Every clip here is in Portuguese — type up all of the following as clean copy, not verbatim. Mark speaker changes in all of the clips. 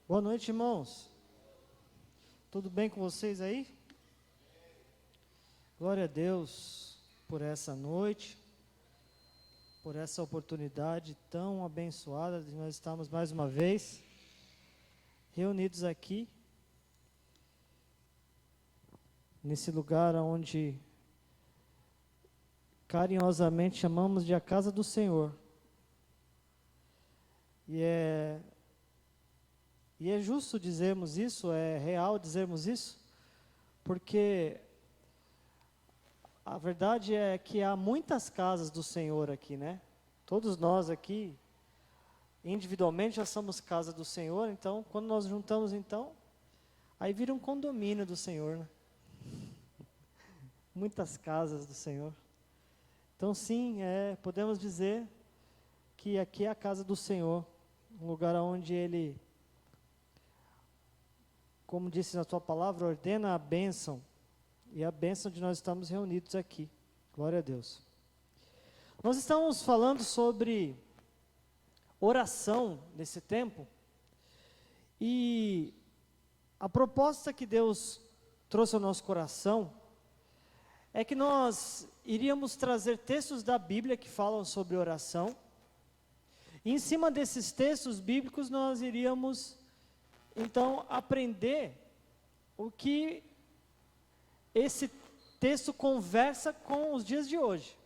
Speaker 1: Boa noite, irmãos. Tudo bem com vocês aí? Glória a Deus por essa noite, por essa oportunidade tão abençoada de nós estarmos mais uma vez reunidos aqui, nesse lugar onde carinhosamente chamamos de a casa do Senhor. E é justo dizermos isso, é real dizermos isso, porque a verdade é que há muitas casas do Senhor aqui, né? Todos nós aqui, individualmente, já somos casa do Senhor, então, quando nós juntamos, então, aí vira um condomínio do Senhor, né? Muitas casas do Senhor. Então, sim, podemos dizer que aqui é a casa do Senhor, um lugar onde Ele, como disse na sua palavra, ordena a bênção, e a bênção de nós estamos reunidos aqui. Glória a Deus. Nós estamos falando sobre oração nesse tempo, e a proposta que Deus trouxe ao nosso coração é que nós iríamos trazer textos da Bíblia que falam sobre oração, e em cima desses textos bíblicos nós iríamos então aprender o que esse texto conversa com os dias de hoje.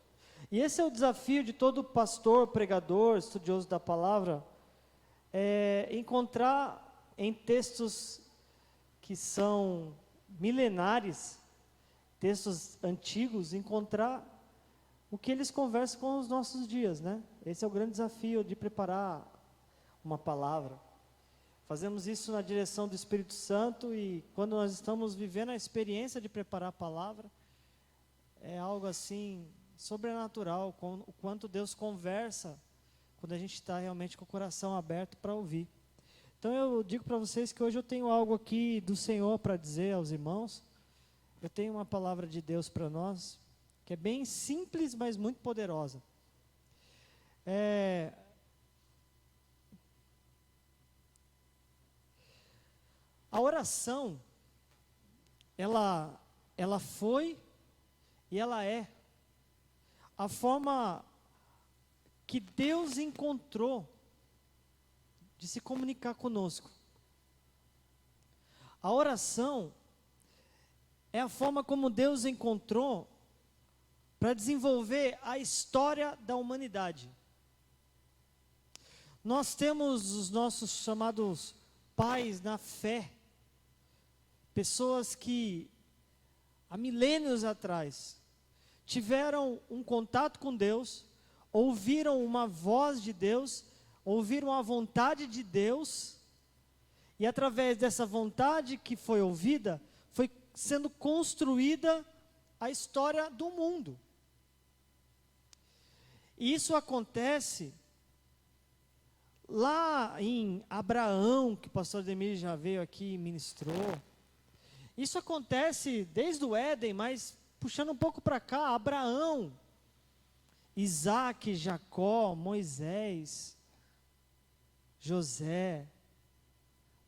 Speaker 1: E esse é o desafio de todo pastor, pregador, estudioso da palavra, encontrar em textos que são milenares, textos antigos, encontrar o que eles conversam com os nossos dias, né? Esse é o grande desafio de preparar uma palavra. Fazemos isso na direção do Espírito Santo, e quando nós estamos vivendo a experiência de preparar a palavra, é algo assim sobrenatural, o quanto Deus conversa quando a gente está realmente com o coração aberto para ouvir. Então eu digo para vocês que hoje eu tenho algo aqui do Senhor para dizer aos irmãos. Eu tenho uma palavra de Deus para nós, que é bem simples, mas muito poderosa. A oração, ela foi e ela é a forma que Deus encontrou de se comunicar conosco. A oração é a forma como Deus encontrou para desenvolver a história da humanidade. Nós temos os nossos chamados pais na fé, pessoas que há milênios atrás tiveram um contato com Deus, ouviram uma voz de Deus, ouviram a vontade de Deus, e através dessa vontade que foi ouvida, foi sendo construída a história do mundo. E isso acontece lá em Abraão, que o pastor Ademir já veio aqui e ministrou. Isso acontece desde o Éden, mas puxando um pouco para cá, Abraão, Isaac, Jacó, Moisés, José,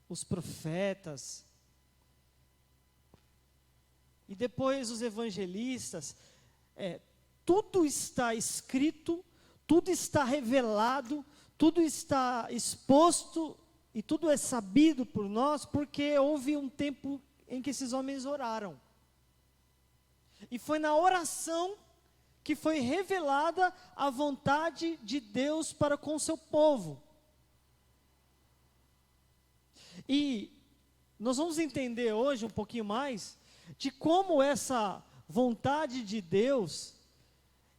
Speaker 1: os profetas, e depois os evangelistas. Tudo está escrito, tudo está revelado, tudo está exposto, e tudo é sabido por nós, porque houve um tempo em que esses homens oraram. E foi na oração que foi revelada a vontade de Deus para com o seu povo. E nós vamos entender hoje um pouquinho mais de como essa vontade de Deus,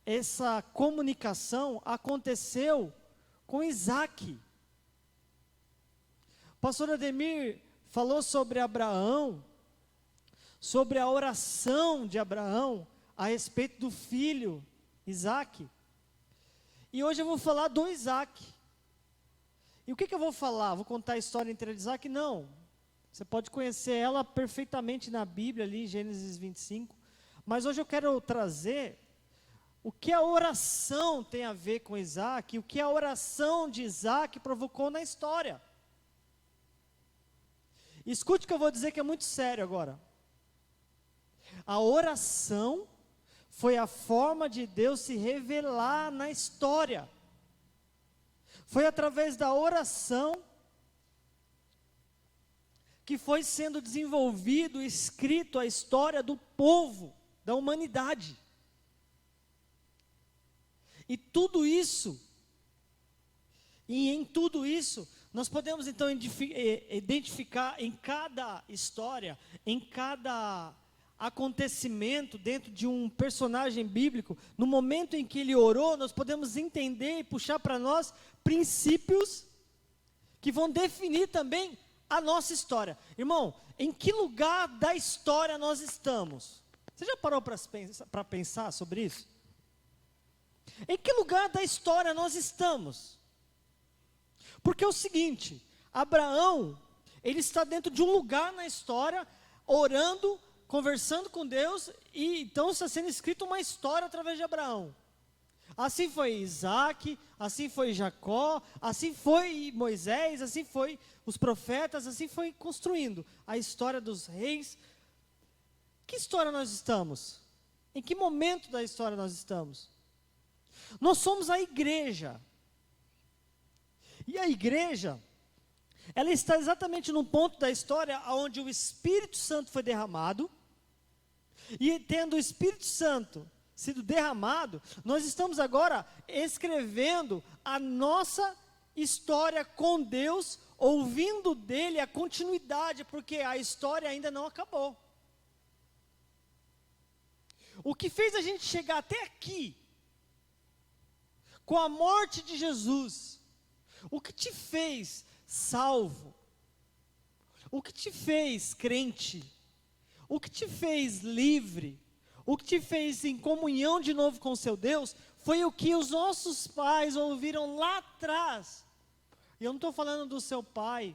Speaker 1: essa comunicação aconteceu com Isaac. O pastor Ademir falou sobre Abraão, sobre a oração de Abraão a respeito do filho Isaac. E hoje eu vou falar do Isaac. E o que eu vou falar? Vou contar a história inteira de Isaac? Não. Você pode conhecer ela perfeitamente na Bíblia, ali em Gênesis 25. Mas hoje eu quero trazer o que a oração tem a ver com Isaac, e o que a oração de Isaac provocou na história. Escute o que eu vou dizer, que é muito sério agora. A oração foi a forma de Deus se revelar na história. Foi através da oração que foi sendo desenvolvido, escrito a história do povo, da humanidade. E tudo isso, e em tudo isso, nós podemos então identificar em cada história, em cada acontecimento dentro de um personagem bíblico, no momento em que ele orou, nós podemos entender e puxar para nós princípios que vão definir também a nossa história. Irmão, em que lugar da história nós estamos? Você já parou para pensar sobre isso? Em que lugar da história nós estamos? Porque é o seguinte, Abraão, ele está dentro de um lugar na história, orando, conversando com Deus, e então está sendo escrita uma história através de Abraão. Assim foi Isaac, assim foi Jacó, assim foi Moisés, assim foi os profetas, assim foi construindo a história dos reis. Que história nós estamos? Em que momento da história nós estamos? Nós somos a igreja. E a igreja, ela está exatamente no ponto da história onde o Espírito Santo foi derramado, e tendo o Espírito Santo sido derramado, nós estamos agora escrevendo a nossa história com Deus, ouvindo dele a continuidade, porque a história ainda não acabou. O que fez a gente chegar até aqui, com a morte de Jesus, o que te fez salvo, o que te fez crente, o que te fez livre, o que te fez em comunhão de novo com o seu Deus, foi o que os nossos pais ouviram lá atrás. E eu não estou falando do seu pai,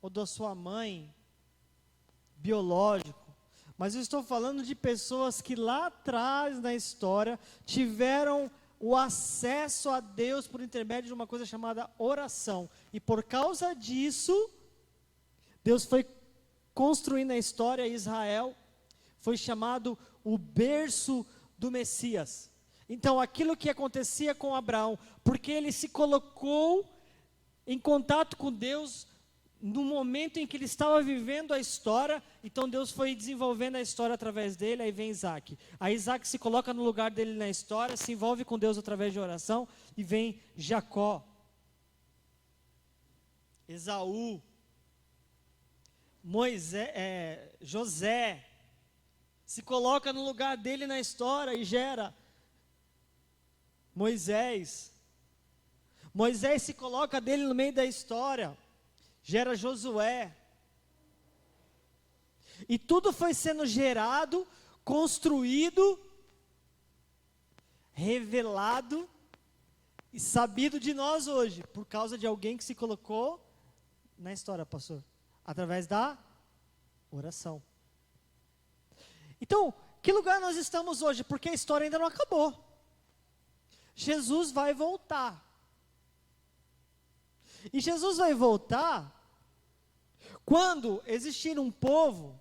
Speaker 1: ou da sua mãe, biológico, mas eu estou falando de pessoas que lá atrás na história tiveram o acesso a Deus por intermédio de uma coisa chamada oração. E por causa disso, Deus foi construindo a história. Israel foi chamado o berço do Messias. Então aquilo que acontecia com Abraão, porque ele se colocou em contato com Deus no momento em que ele estava vivendo a história, então Deus foi desenvolvendo a história através dele. Aí vem Isaac. Aí Isaac se coloca no lugar dele na história, se envolve com Deus através de oração, e vem Jacó, Esaú, Moisés, José, se coloca no lugar dele na história e gera Moisés. Moisés se coloca dele no meio da história, gera Josué. E tudo foi sendo gerado, construído, revelado e sabido de nós hoje, por causa de alguém que se colocou na história, pastor, através da oração. Então, que lugar nós estamos hoje? Porque a história ainda não acabou. Jesus vai voltar. E Jesus vai voltar quando existir um povo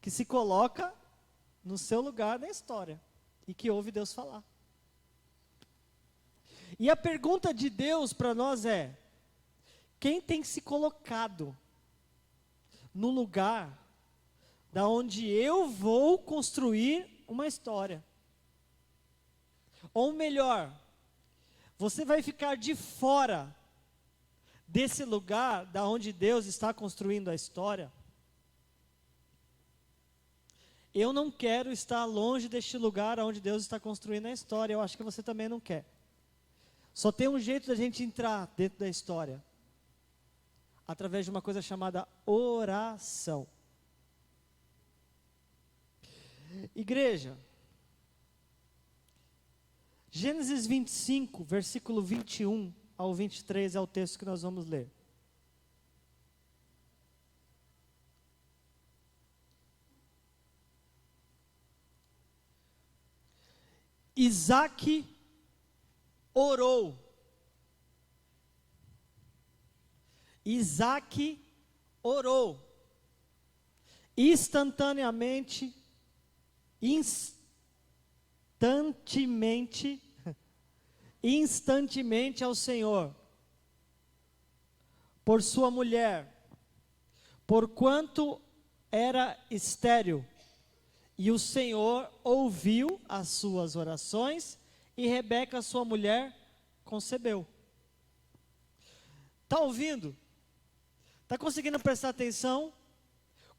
Speaker 1: que se coloca no seu lugar na história e que ouve Deus falar. E a pergunta de Deus para nós é: quem tem se colocado no lugar da onde eu vou construir uma história? Ou melhor, você vai ficar de fora desse lugar da onde Deus está construindo a história? Eu não quero estar longe deste lugar onde Deus está construindo a história. Eu acho que você também não quer. Só tem um jeito da gente entrar dentro da história: através de uma coisa chamada oração. Igreja, Gênesis 25, versículo 21 ao 23 é o texto que nós vamos ler. Isaac orou. Isaac orou instantaneamente, instantemente ao Senhor por sua mulher, porquanto era estéril, e o Senhor ouviu as suas orações, e Rebeca, sua mulher, concebeu. Está ouvindo? Está conseguindo prestar atenção?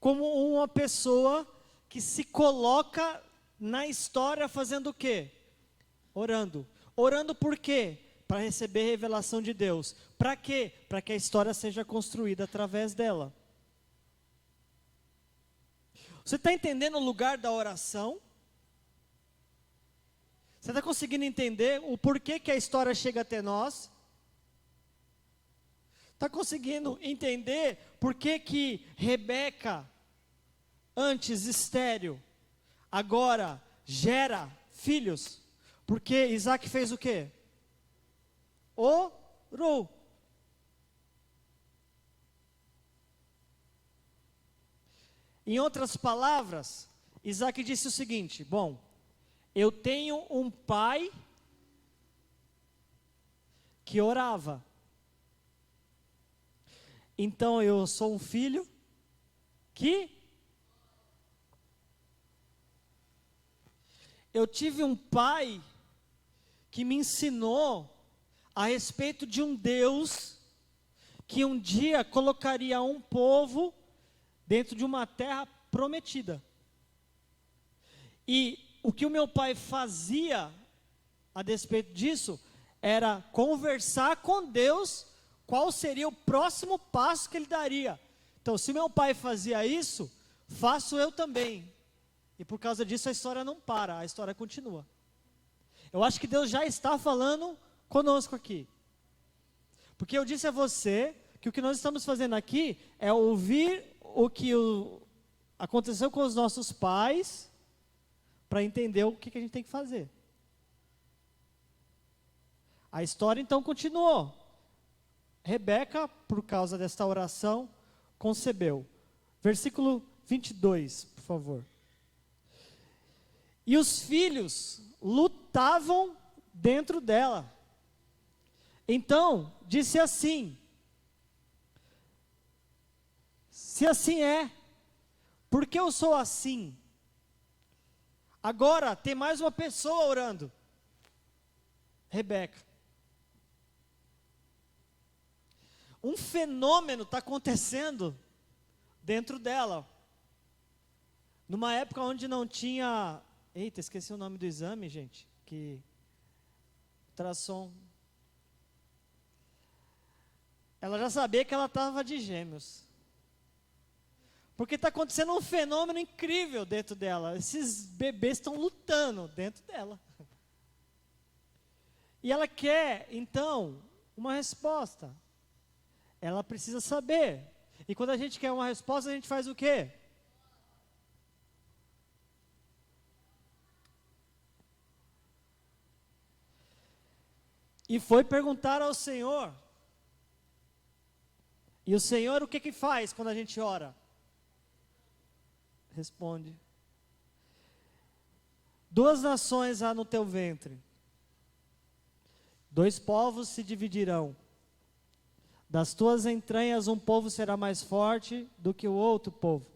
Speaker 1: Como uma pessoa que se coloca na história fazendo o quê? Orando. Orando por quê? Para receber revelação de Deus. Para quê? Para que a história seja construída através dela. Você está entendendo o lugar da oração? Você está conseguindo entender o porquê que a história chega até nós? Está conseguindo entender por que Rebeca, antes estéril, agora gera filhos? Porque Isaac fez o quê? Orou. Em outras palavras, Isaac disse o seguinte: bom, eu tenho um pai que orava. Então eu sou um filho que eu tive um pai que me ensinou a respeito de um Deus que um dia colocaria um povo dentro de uma terra prometida. E o que o meu pai fazia a despeito disso era conversar com Deus qual seria o próximo passo que ele daria. Então, se meu pai fazia isso, faço eu também. E por causa disso a história não para, a história continua. Eu acho que Deus já está falando conosco aqui. Porque eu disse a você que o que nós estamos fazendo aqui é ouvir o que aconteceu com os nossos pais, para entender o que a gente tem que fazer. A história então continuou. Rebeca, por causa desta oração, concebeu. Versículo 22, por favor. E os filhos lutavam dentro dela. Então, disse assim: se assim é, por que eu sou assim? Agora tem mais uma pessoa orando. Rebeca. Um fenômeno está acontecendo dentro dela. Numa época onde não tinha... Eita, esqueci o nome do exame, gente. Ultrassom. Ela já sabia que ela estava de gêmeos. Porque está acontecendo um fenômeno incrível dentro dela. Esses bebês estão lutando dentro dela. E ela quer, então, uma resposta. Ela precisa saber. E quando a gente quer uma resposta, a gente faz o quê? E foi perguntar ao Senhor. E o Senhor o que faz quando a gente ora? Responde. 2 nações há no teu ventre. 2 povos se dividirão. Das tuas entranhas um povo será mais forte do que o outro povo,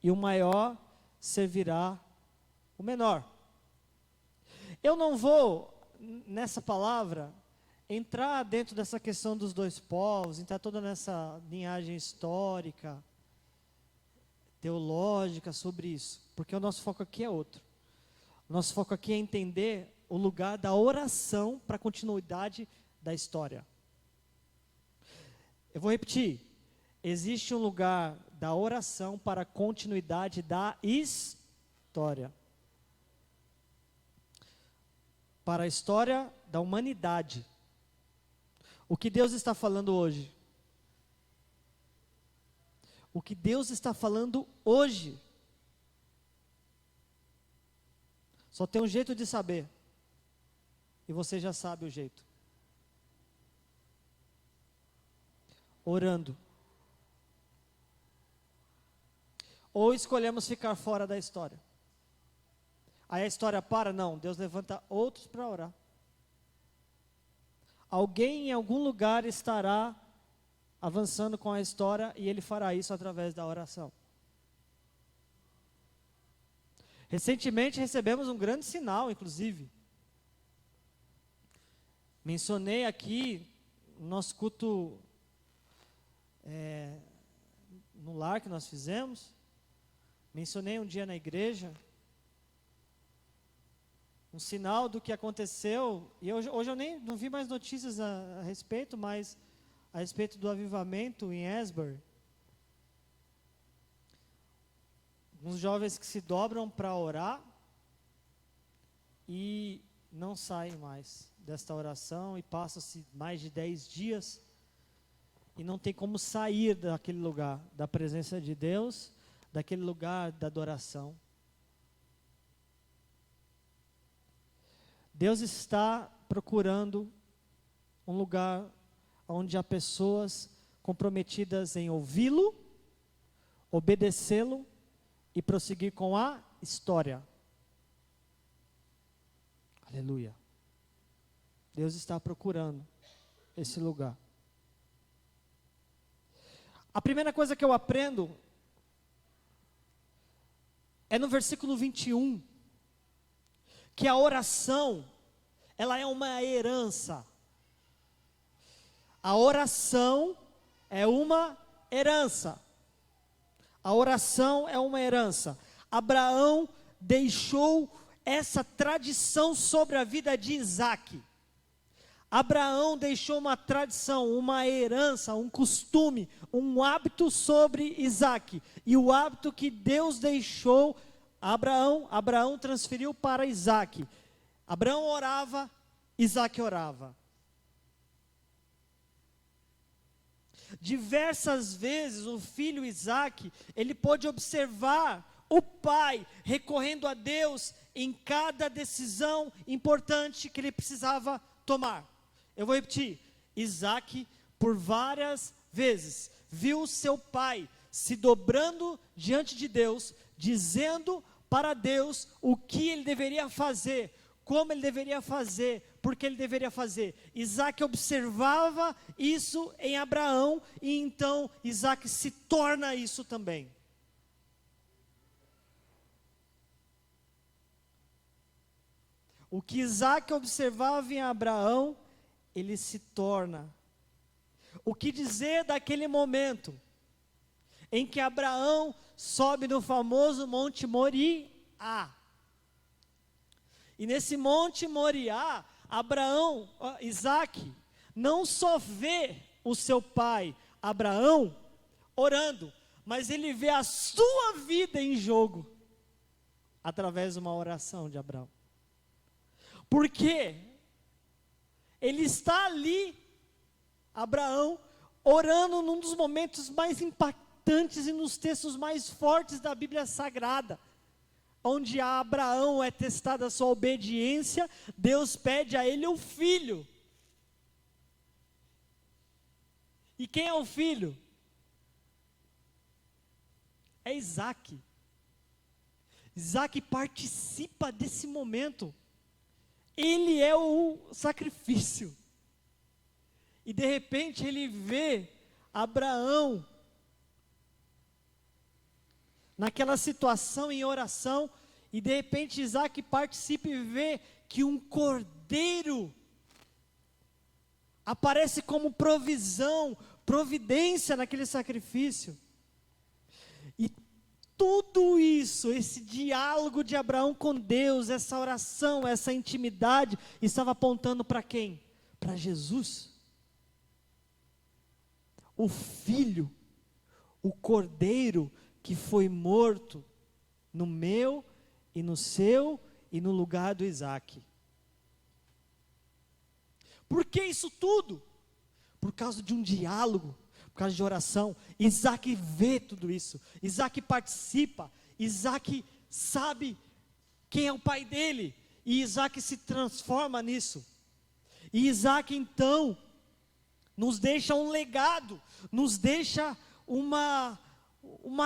Speaker 1: e o maior servirá o menor. Eu não vou, nessa palavra, entrar dentro dessa questão dos 2 povos, entrar toda nessa linhagem histórica, teológica sobre isso, porque o nosso foco aqui é outro. O nosso foco aqui é entender o lugar da oração para a continuidade da história. Eu vou repetir. Existe um lugar da oração para a continuidade da história. Para a história da humanidade. O que Deus está falando hoje? O que Deus está falando hoje? Só tem um jeito de saber. E você já sabe o jeito. Orando. ou escolhemos ficar fora da história. Aí a história para? Não, Deus levanta outros para orar. Alguém em algum lugar estará avançando com a história e ele fará isso através da oração. Recentemente recebemos um grande sinal, inclusive. Mencionei aqui no nosso culto no lar que nós fizemos. Mencionei um dia na igreja um sinal do que aconteceu, e hoje eu nem não vi mais notícias a respeito, mas a respeito do avivamento em Asbury. Uns jovens que se dobram para orar e não saem mais desta oração, e passam-se mais de 10 dias e não tem como sair daquele lugar, da presença de Deus, daquele lugar da adoração. Deus está procurando um lugar onde há pessoas comprometidas em ouvi-lo, obedecê-lo e prosseguir com a história. Aleluia. Deus está procurando esse lugar. A primeira coisa que eu aprendo é no versículo 21, que a oração, ela é uma herança. A oração é uma herança. A oração é uma herança. Abraão deixou essa tradição sobre a vida de Isaque. Abraão deixou uma tradição, uma herança, um costume, um hábito sobre Isaque. E o hábito que Deus deixou Abraão transferiu para Isaque. Abraão orava, Isaque orava. Diversas vezes o filho Isaque, ele pôde observar o pai recorrendo a Deus em cada decisão importante que ele precisava tomar. Eu vou repetir, Isaque por várias vezes viu seu pai se dobrando diante de Deus, dizendo para Deus o que ele deveria fazer, como ele deveria fazer, porque ele deveria fazer. Isaque observava isso em Abraão, e então Isaque se torna isso também. O que Isaque observava em Abraão, ele se torna. O que dizer daquele momento em que Abraão sobe no famoso Monte Moriá? E nesse Monte Moriá, Isaque, não só vê o seu pai, Abraão, orando, mas ele vê a sua vida em jogo, através de uma oração de Abraão. Porque ele está ali, Abraão, orando num dos momentos mais impactantes e nos textos mais fortes da Bíblia Sagrada, onde a Abraão é testada a sua obediência. Deus pede a ele o filho. E quem é o filho? É Isaque. Isaque participa desse momento. Ele é o sacrifício. E de repente ele vê Abraão naquela situação em oração, e de repente Isaque participa e vê que um cordeiro aparece como providência naquele sacrifício. E tudo isso, esse diálogo de Abraão com Deus, essa oração, essa intimidade, estava apontando para quem? Para Jesus. O Filho, o Cordeiro que foi morto no meu e no seu e no lugar do Isaque. Por que isso tudo? Por causa de um diálogo, por causa de oração. Isaque vê tudo isso, Isaque participa, Isaque sabe quem é o pai dele, e Isaque se transforma nisso. E Isaque então nos deixa um legado, nos deixa uma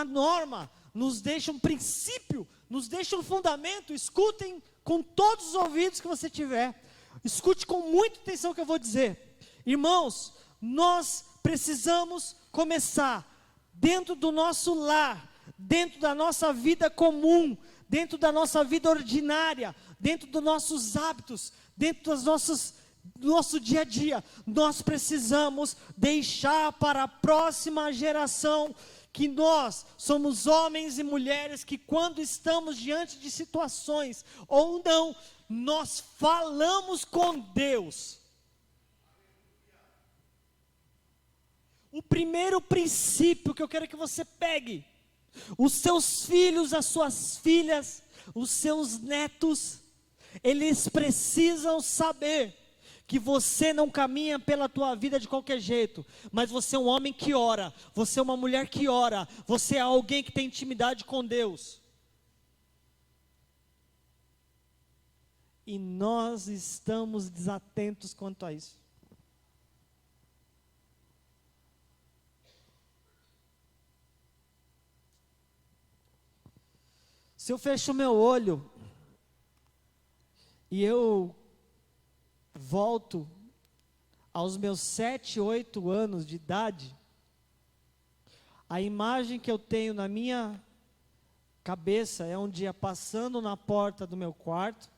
Speaker 1: norma, nos deixa um princípio, nos deixa um fundamento. Escutem com todos os ouvidos que você tiver. Escute com muita atenção o que eu vou dizer. Irmãos, nós precisamos começar dentro do nosso lar, dentro da nossa vida comum, dentro da nossa vida ordinária, dentro dos nossos hábitos, dentro do nosso dia a dia. Nós precisamos deixar para a próxima geração que nós somos homens e mulheres que, quando estamos diante de situações ou não, nós falamos com Deus. O primeiro princípio que eu quero que você pegue: os seus filhos, as suas filhas, os seus netos, eles precisam saber que você não caminha pela tua vida de qualquer jeito, mas você é um homem que ora, você é uma mulher que ora, você é alguém que tem intimidade com Deus. E nós estamos desatentos quanto a isso. Se eu fecho o meu olho e eu volto aos meus 7, 8 anos de idade, a imagem que eu tenho na minha cabeça é um dia passando na porta do meu quarto,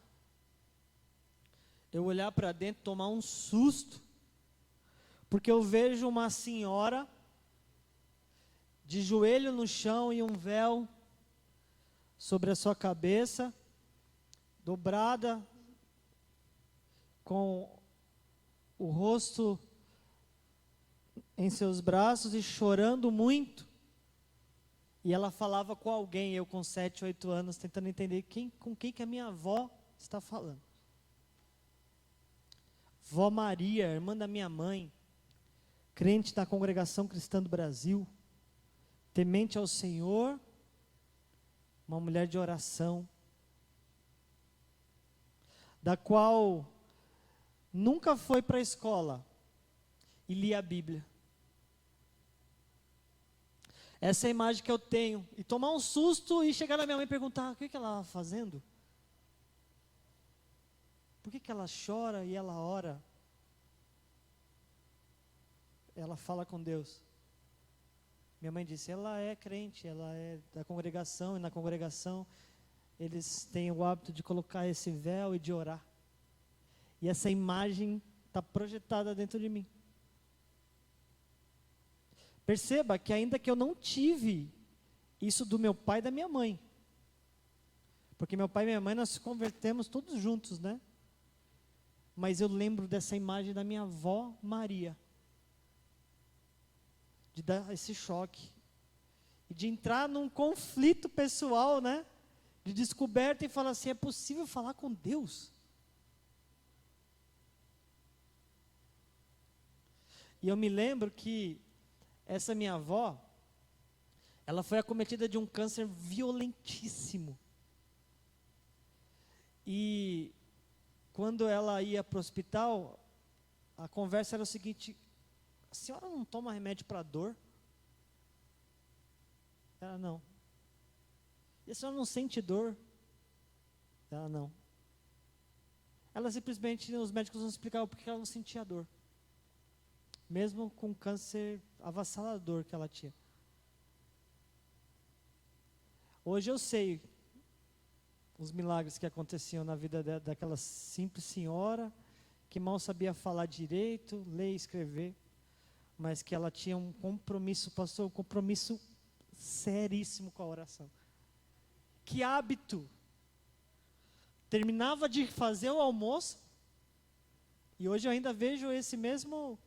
Speaker 1: eu olhar para dentro, tomar um susto, porque eu vejo uma senhora de joelho no chão e um véu sobre a sua cabeça, dobrada, com o rosto em seus braços e chorando muito. E ela falava com alguém, eu com 7, 8 anos, tentando entender com quem que a minha avó está falando. Vó Maria, irmã da minha mãe, crente da Congregação Cristã do Brasil, temente ao Senhor, uma mulher de oração, da qual nunca foi para a escola e lia a Bíblia. Essa é a imagem que eu tenho. E tomar um susto e chegar na minha mãe e perguntar: o que ela está fazendo? Por que ela chora e ela ora? Ela fala com Deus. Minha mãe disse: ela é crente, ela é da congregação, e na congregação eles têm o hábito de colocar esse véu e de orar. E essa imagem está projetada dentro de mim. Perceba que ainda que eu não tive isso do meu pai e da minha mãe, porque meu pai e minha mãe nós nos convertemos todos juntos, né? Mas eu lembro dessa imagem da minha avó Maria, de dar esse choque, e de entrar num conflito pessoal, né? De descoberta e falar assim: é possível falar com Deus? E eu me lembro que essa minha avó, ela foi acometida de um câncer violentíssimo. E quando ela ia para o hospital, a conversa era o seguinte: a senhora não toma remédio para dor? Ela: não. E a senhora não sente dor? Ela: não. Ela simplesmente, os médicos não explicavam porque ela não sentia dor, mesmo com o câncer avassalador que ela tinha. Hoje eu sei os milagres que aconteciam na vida daquela simples senhora, que mal sabia falar direito, ler e escrever, mas que ela tinha um compromisso, pastor, um compromisso seríssimo com a oração. Que hábito! Terminava de fazer o almoço, e hoje eu ainda vejo esse mesmo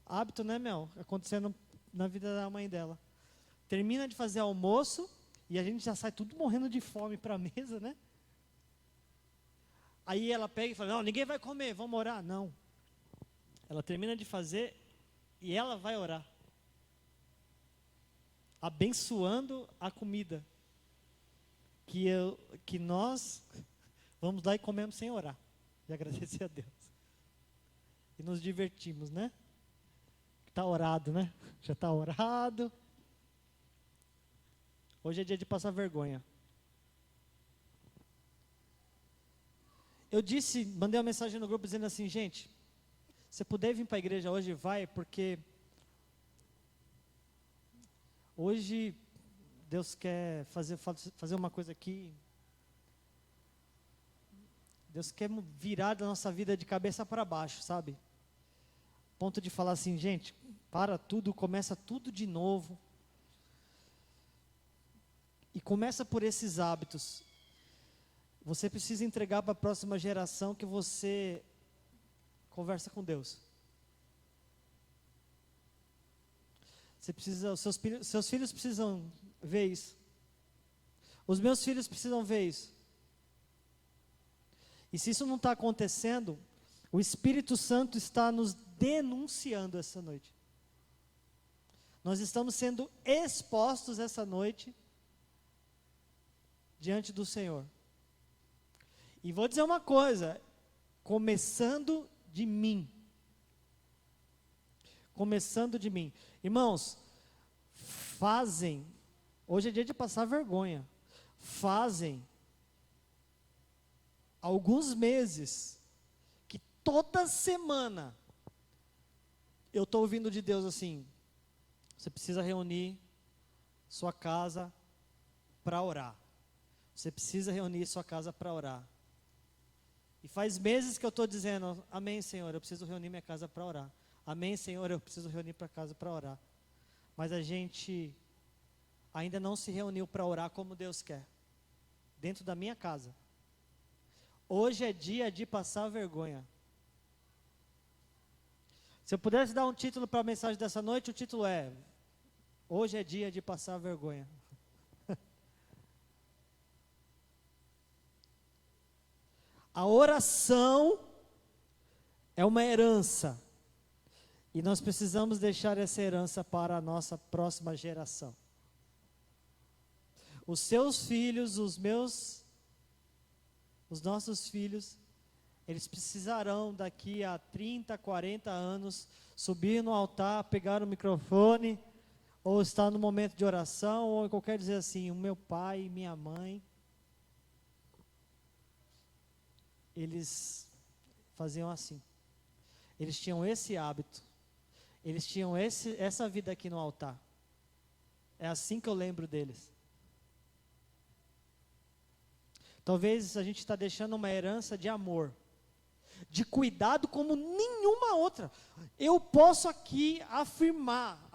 Speaker 1: hábito, né, Mel, acontecendo na vida da mãe dela. Termina de fazer almoço, e a gente já sai tudo morrendo de fome para a mesa, né? Aí ela pega e fala: não, ninguém vai comer, vamos orar. Não. Ela termina de fazer e ela vai orar, abençoando a comida que nós vamos lá e comemos sem orar, e agradecer a Deus. E nos divertimos, né? Está orado, né? Já está orado. Hoje é dia de passar vergonha. Eu mandei uma mensagem no grupo dizendo assim, gente, se puder vir para a igreja hoje, vai, porque hoje Deus quer fazer uma coisa aqui. Deus quer virar da nossa vida de cabeça para baixo, sabe? Ponto de falar assim, gente, para tudo, começa tudo de novo. E começa por esses hábitos. Você precisa entregar para a próxima geração que você conversa com Deus. Seus filhos precisam ver isso. Os meus filhos precisam ver isso. E se isso não está acontecendo, o Espírito Santo está nos denunciando essa noite. Nós estamos sendo expostos essa noite diante do Senhor. E vou dizer uma coisa, começando de mim. Começando de mim. Irmãos, hoje é dia de passar vergonha, fazem alguns meses que toda semana eu estou ouvindo de Deus assim, você precisa reunir sua casa para orar. Você precisa reunir sua casa para orar. E faz meses que eu estou dizendo, amém, Senhor, eu preciso reunir minha casa para orar. Amém, Senhor, eu preciso reunir para casa para orar. Mas a gente ainda não se reuniu para orar como Deus quer. Dentro da minha casa. Hoje é dia de passar vergonha. Se eu pudesse dar um título para a mensagem dessa noite, o título é: hoje é dia de passar vergonha. A oração é uma herança. E nós precisamos deixar essa herança para a nossa próxima geração. Os seus filhos, os nossos filhos, eles precisarão daqui a 30, 40 anos subir no altar, pegar o microfone, ou estar no momento de oração, ou qualquer dizer assim, o meu pai e minha mãe, eles faziam assim. Eles tinham esse hábito. Eles tinham essa vida aqui no altar. É assim que eu lembro deles. Talvez a gente está deixando uma herança de amor, de cuidado como nenhuma outra. Eu posso aqui afirmar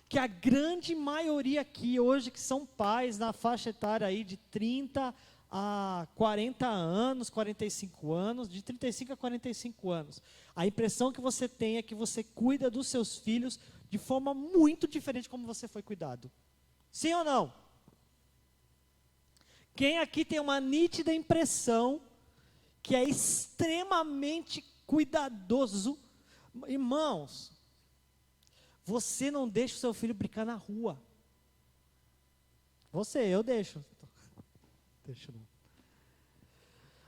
Speaker 1: que a grande maioria aqui hoje que são pais na faixa etária aí de 30 a 40 anos, 45 anos, de 35 a 45 anos. A impressão que você tem é que você cuida dos seus filhos de forma muito diferente como você foi cuidado. Sim ou não? Quem aqui tem uma nítida impressão que é extremamente cuidadoso? Irmãos, você não deixa o seu filho brincar na rua. Eu deixo. Deixa não.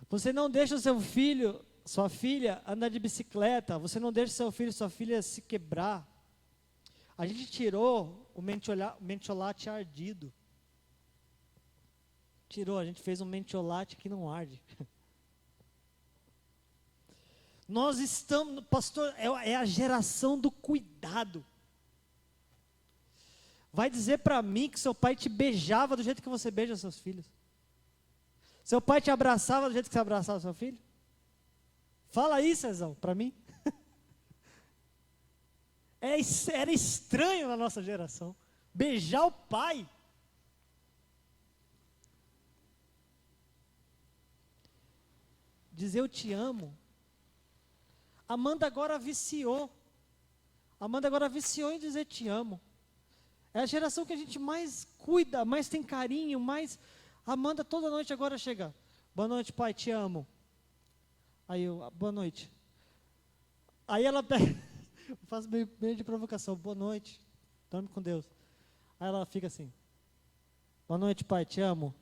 Speaker 1: Você não deixa o seu filho, sua filha andar de bicicleta. Você não deixa o seu filho, sua filha se quebrar. A gente tirou o mentiolate ardido. A gente fez um mentiolate que não arde. Nós estamos, pastor, é a geração do cuidado. Vai dizer para mim que seu pai te beijava do jeito que você beija seus filhos? Seu pai te abraçava do jeito que você abraçava seu filho? Fala aí, Cezão, para mim. Era estranho na nossa geração. Beijar o pai. Dizer eu te amo. Amanda agora viciou em dizer te amo. É a geração que a gente mais cuida, mais tem carinho, mais... Amanda toda noite agora chega. Boa noite, pai, te amo. Aí eu, boa noite. Aí ela pega, eu faço meio de provocação. Boa noite, dorme com Deus. Aí ela fica assim. Boa noite, pai, te amo.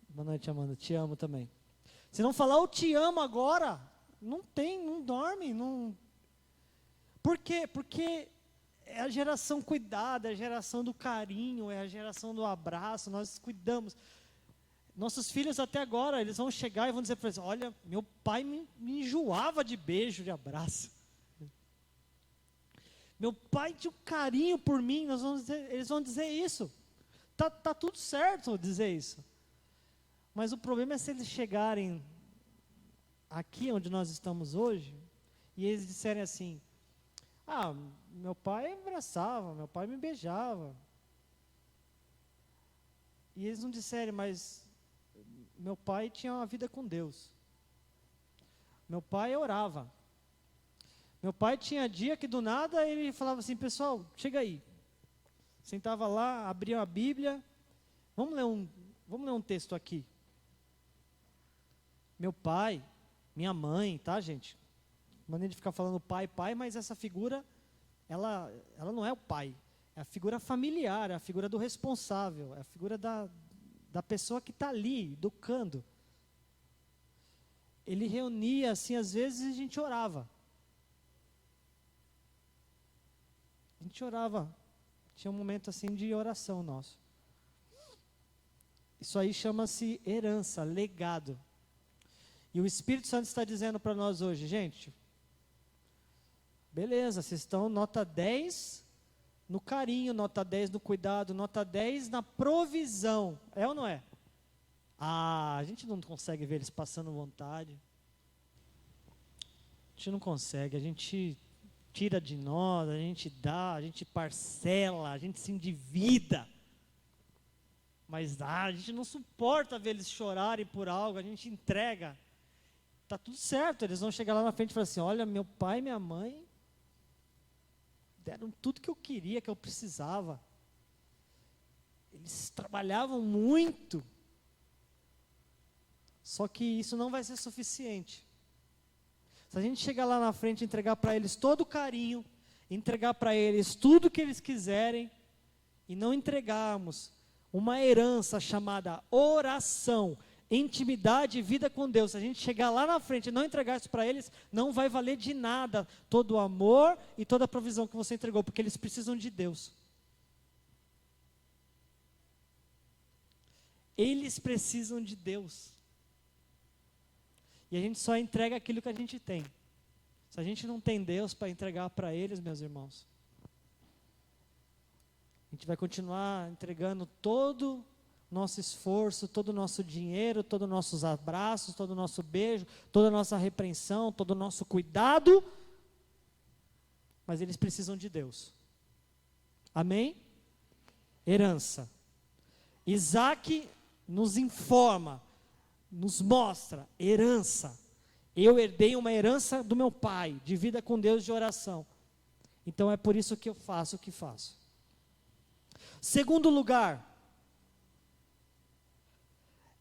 Speaker 1: Boa noite, Amanda, te amo também. Se não falar eu te amo agora, não dorme, não. Por quê? Porque é a geração cuidada, é a geração do carinho, é a geração do abraço, nós cuidamos. Nossos filhos até agora, eles vão chegar e vão dizer para eles, olha, meu pai me enjoava de beijo, de abraço. Meu pai tinha um carinho por mim, eles vão dizer isso. Tá tudo certo dizer isso. Mas o problema é se eles chegarem aqui onde nós estamos hoje, e eles disserem assim, meu pai abraçava, meu pai me beijava. E eles não disserem, mas meu pai tinha uma vida com Deus. Meu pai orava. Meu pai tinha dia que do nada ele falava assim, pessoal, chega aí. Sentava lá, abria a Bíblia, vamos ler um texto aqui. Meu pai, minha mãe, tá, gente? Maneira de ficar falando pai, mas essa figura, ela não é o pai. É a figura familiar, é a figura do responsável, é a figura da pessoa que está ali, educando. Ele reunia, assim, às vezes a gente orava. A gente orava. Tinha um momento assim de oração nosso. Isso aí chama-se herança, legado. E o Espírito Santo está dizendo para nós hoje, gente, beleza, vocês estão nota 10 no carinho, nota 10 no cuidado, nota 10 na provisão. É ou não é? A gente não consegue ver eles passando vontade. A gente não consegue, a gente tira de nós, a gente dá, a gente parcela, a gente se endivida. Mas a gente não suporta ver eles chorarem por algo, a gente entrega. Tá tudo certo, eles vão chegar lá na frente e falar assim, olha, meu pai e minha mãe deram tudo que eu queria, que eu precisava. Eles trabalhavam muito. Só que isso não vai ser suficiente. Se a gente chegar lá na frente e entregar para eles todo o carinho, entregar para eles tudo que eles quiserem, e não entregarmos uma herança chamada oração, intimidade e vida com Deus, se a gente chegar lá na frente e não entregar isso para eles, não vai valer de nada todo o amor e toda a provisão que você entregou, porque eles precisam de Deus. Eles precisam de Deus. E a gente só entrega aquilo que a gente tem. Se a gente não tem Deus para entregar para eles, meus irmãos, a gente vai continuar entregando todo nosso esforço, todo o nosso dinheiro, todos os nossos abraços, todo o nosso beijo, toda a nossa repreensão, todo o nosso cuidado, mas eles precisam de Deus. Amém? Herança. Isaac nos informa, nos mostra, herança. Eu herdei uma herança do meu pai, de vida com Deus, de oração. Então é por isso que eu faço o que faço. Segundo lugar,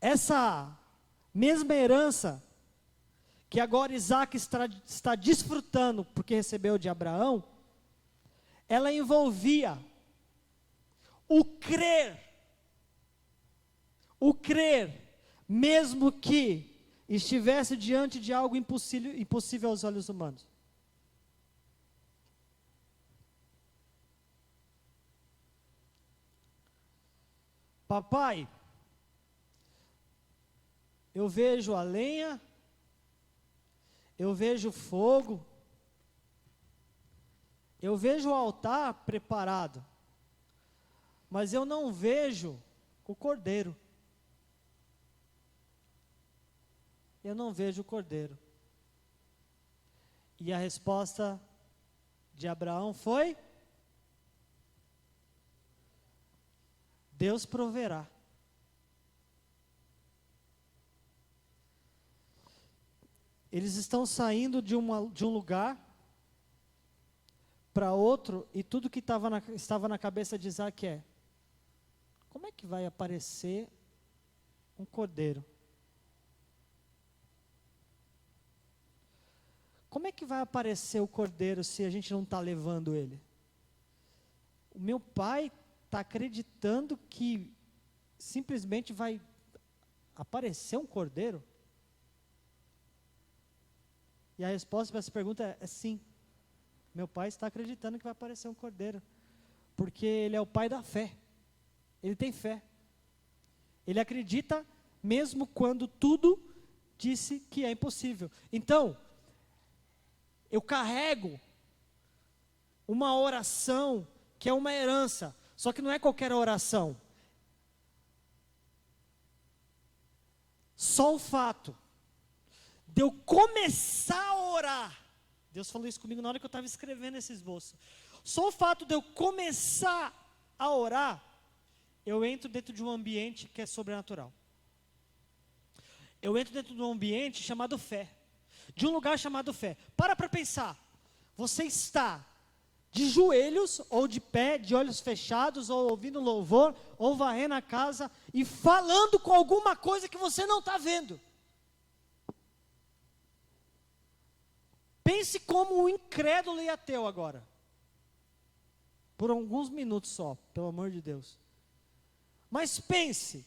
Speaker 1: essa mesma herança que agora Isaac está desfrutando, porque recebeu de Abraão, ela envolvia o crer, mesmo que estivesse diante de algo impossível aos olhos humanos. Papai, eu vejo a lenha, eu vejo o fogo, eu vejo o altar preparado, mas eu não vejo o cordeiro. Eu não vejo o cordeiro. E a resposta de Abraão foi: Deus proverá. Eles estão saindo de um lugar para outro, e tudo que estava na cabeça de Isaac é: como é que vai aparecer um cordeiro? Como é que vai aparecer o cordeiro se a gente não está levando ele? O meu pai está acreditando que simplesmente vai aparecer um cordeiro? E a resposta para essa pergunta é sim. Meu pai está acreditando que vai aparecer um cordeiro. Porque ele é o pai da fé. Ele tem fé. Ele acredita mesmo quando tudo disse que é impossível. Então, eu carrego uma oração que é uma herança. Só que não é qualquer oração. Só o fato de eu começar a orar. Deus falou isso comigo na hora que eu estava escrevendo esse esboço. Só o fato de eu começar a orar, eu entro dentro de um ambiente que é sobrenatural. Eu entro dentro de um ambiente chamado fé. De um lugar chamado fé. Para pensar. Você está de joelhos, ou de pé, de olhos fechados, ou ouvindo louvor, ou varrendo a casa, e falando com alguma coisa que você não está vendo. Pense como um incrédulo e ateu agora. Por alguns minutos só, pelo amor de Deus. Mas pense,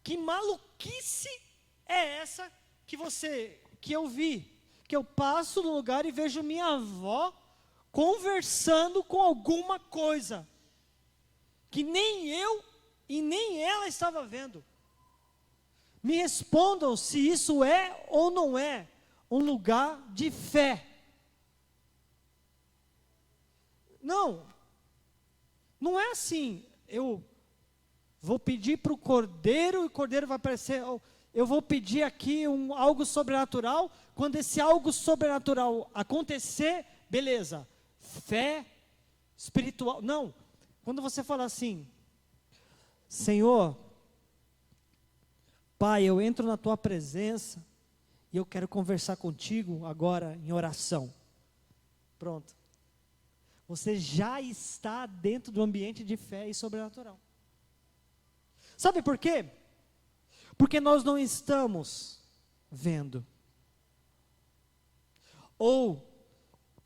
Speaker 1: que maluquice é essa que eu vi? Que eu passo no lugar e vejo minha avó conversando com alguma coisa que nem eu e nem ela estava vendo. Me respondam se isso é ou não é um lugar de fé. Não é assim, eu vou pedir para o cordeiro e o cordeiro vai aparecer, eu vou pedir aqui algo sobrenatural, quando esse algo sobrenatural acontecer, beleza, fé espiritual, não, quando você fala assim, Senhor, Pai, eu entro na tua presença, e eu quero conversar contigo agora em oração, pronto, você já está dentro do ambiente de fé e sobrenatural. Sabe por quê? Porque nós não estamos vendo. Ou,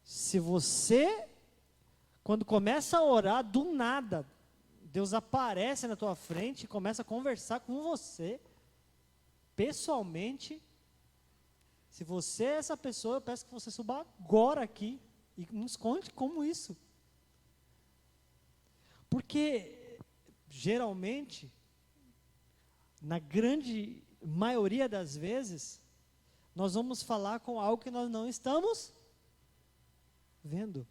Speaker 1: se você, quando começa a orar, do nada, Deus aparece na tua frente e começa a conversar com você, pessoalmente. Se você é essa pessoa, eu peço que você suba agora aqui e nos conte como isso. Porque, geralmente, na grande maioria das vezes, nós vamos falar com algo que nós não estamos vendo.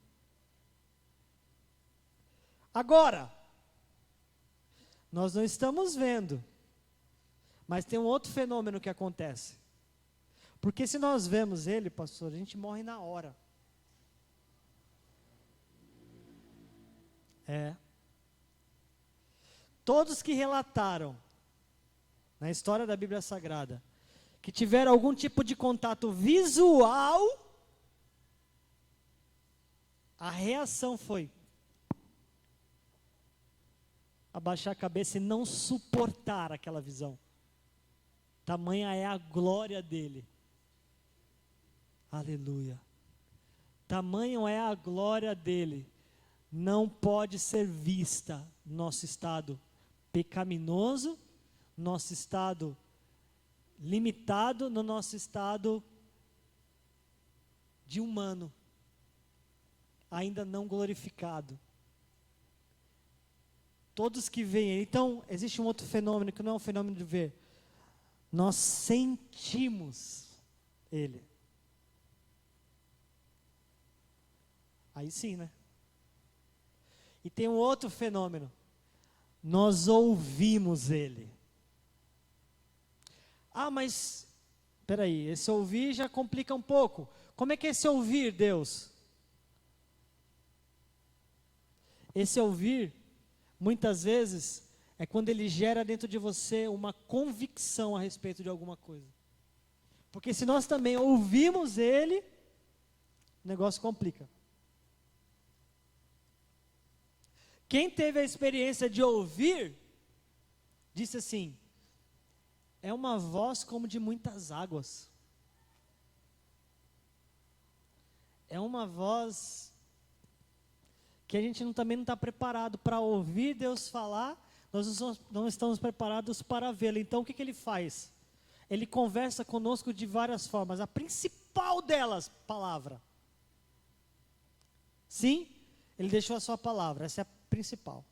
Speaker 1: Agora, nós não estamos vendo, mas tem um outro fenômeno que acontece. Porque se nós vemos ele, pastor, a gente morre na hora. Todos que relataram na história da Bíblia Sagrada, que tiveram algum tipo de contato visual, a reação foi abaixar a cabeça e não suportar aquela visão. Tamanha é a glória dele. Aleluia. Tamanho é a glória dele. Não pode ser vista nosso estado pecaminoso, nosso estado limitado, no nosso estado de humano, ainda não glorificado. Todos que veem, então existe um outro fenômeno que não é um fenômeno de ver, nós sentimos ele. Aí sim, né? E tem um outro fenômeno, nós ouvimos ele. Ah, mas, peraí, esse ouvir já complica um pouco. Como é que é esse ouvir, Deus? Esse ouvir, muitas vezes, é quando ele gera dentro de você uma convicção a respeito de alguma coisa. Porque se nós também ouvimos ele, o negócio complica. Quem teve a experiência de ouvir, disse assim, é uma voz como de muitas águas. É uma voz que a gente também não está preparado para ouvir Deus falar, nós não estamos preparados para vê-lo. Então o que ele faz? Ele conversa conosco de várias formas. A principal delas, palavra. Sim, ele deixou a sua palavra, essa é a principal.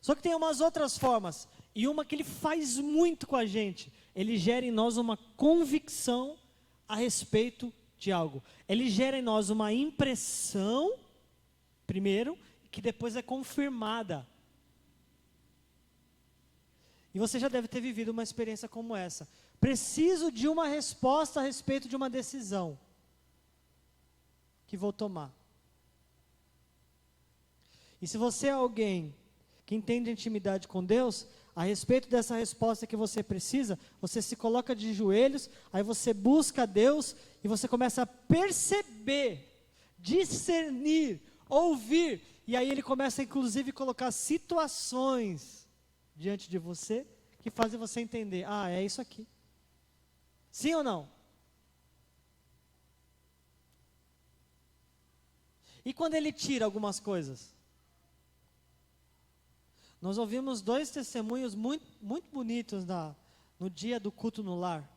Speaker 1: Só que tem umas outras formas, e uma que ele faz muito com a gente. Ele gera em nós uma convicção a respeito de algo. Ele gera em nós uma impressão, primeiro, que depois é confirmada. E você já deve ter vivido uma experiência como essa. Preciso de uma resposta a respeito de uma decisão que vou tomar. E se você é alguém que entende a intimidade com Deus, a respeito dessa resposta que você precisa, você se coloca de joelhos, aí você busca Deus e você começa a perceber, discernir, ouvir, e aí ele começa inclusive a colocar situações diante de você que fazem você entender, é isso aqui. Sim ou não? E quando ele tira algumas coisas? Nós ouvimos 2 testemunhos muito bonitos no dia do culto no lar.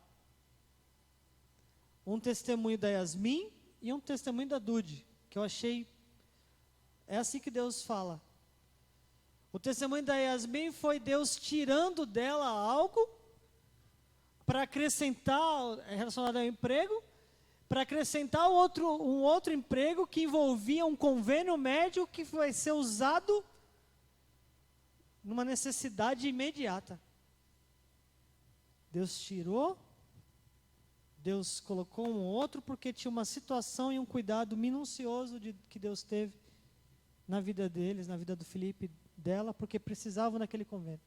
Speaker 1: Um testemunho da Yasmin e um testemunho da Dude, que eu achei, é assim que Deus fala. O testemunho da Yasmin foi Deus tirando dela algo para acrescentar, relacionado ao emprego, para acrescentar um outro emprego que envolvia um convênio médico que vai ser usado numa necessidade imediata. Deus tirou, Deus colocou um outro porque tinha uma situação e um cuidado minucioso que Deus teve na vida deles, na vida do Felipe, dela, porque precisavam naquele convênio.